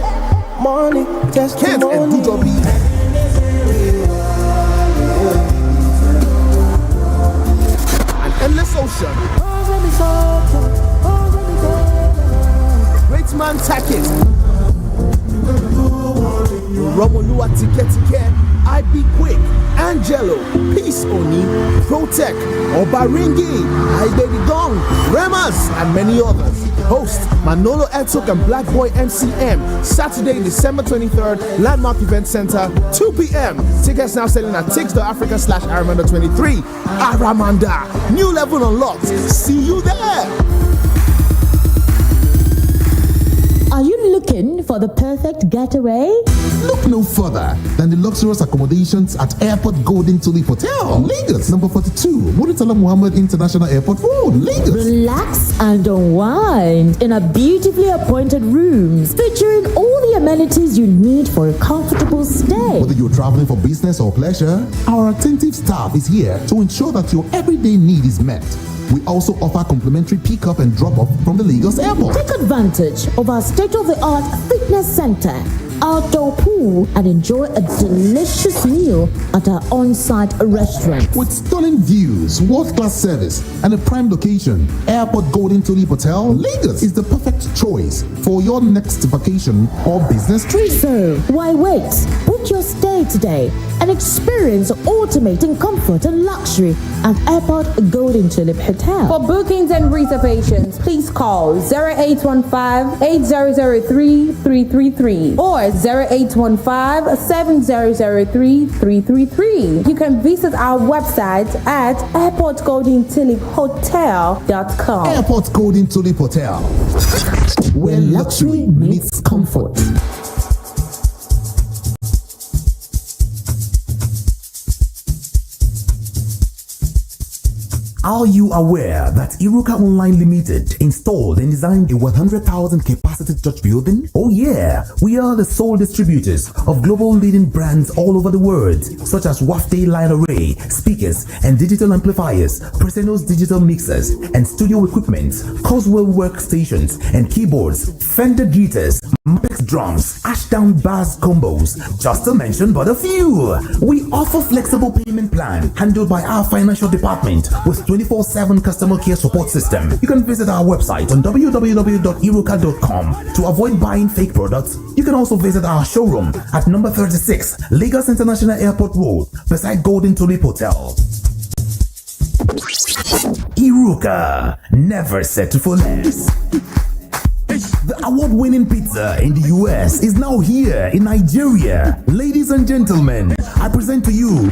Money, Kent and Dujo B, and Endless Ocean, Great Man Tackett, Romolua Tike, I Be Quick, Angelo, Peace Oni, Protec, Obaringi, I Baby Gong, Remas, and many others. Host Manolo Etuk and Black Boy MCM, Saturday, December 23rd, Landmark Event Center, 2 p.m. Tickets now selling at tix.africa/Aramanda23. Aramanda, new level unlocked. See you there. Are you looking for the perfect getaway? Look no further than the luxurious accommodations at Airport Golden Tulip Hotel, Lagos, number 42, Muritala Muhammad International Airport Road, Lagos. Relax and unwind in a beautifully appointed rooms featuring all the amenities you need for a comfortable stay. Whether you're traveling for business or pleasure, our attentive staff is here to ensure that your everyday need is met. We also offer complimentary pick-up and drop-off from the Lagos airport. Take advantage of our state-of-the-art fitness center, outdoor pool, and enjoy a delicious meal at our on-site restaurant. With stunning views, world-class service, and a prime location, Airport Golden Tulip Hotel, Lagos is the perfect choice for your next vacation or business trip. So, why wait? Book your stay today and experience ultimate in comfort and luxury at Airport Golden Tulip Hotel. For bookings and reservations, please call 0815-8003-333 or 0815-7003-333. You can visit our website at airportgoldentuliphotel.com. Airport Golden Tulip Hotel, where luxury meets comfort. Are you aware that Iruka Online Limited installed and designed a 100,000 capacity church building? Oh yeah, we are the sole distributors of global leading brands all over the world, such as Wafte Line Array, speakers and digital amplifiers, Preseno's digital mixers and studio equipment, Coswell workstations and keyboards, Fender guitars, Mapex drums, Ashdown bass combos, just to mention but a few. We offer flexible payment plan handled by our financial department with 24/7 customer care support system. You can visit our website on www.iruka.com to avoid buying fake products. You can also visit our showroom at number 36 Lagos International Airport Road beside Golden Tulip Hotel. Iruka, never settle for less. The award-winning pizza in the US is now here in Nigeria. Ladies and gentlemen, I present to you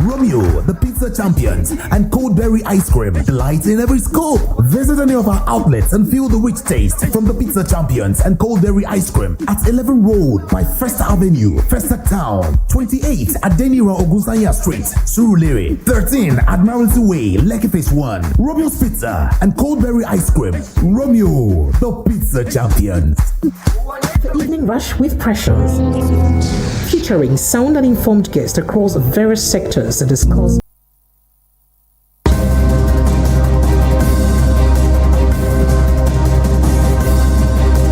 Romeo, the pizza champions, and cold berry ice cream, delights in every scoop. Visit any of our outlets and feel the rich taste from the pizza champions and cold berry ice cream at 11 Road by First Avenue, First Town, 28 at Denira Ogunsanya Street, Surulere, 13 Admiralty Way, Lekki Phase 1. Romeo's Pizza and cold berry ice cream. Romeo, the pizza champions. The Evening Rush with Precious, featuring sound and informed guests across various sectors to discuss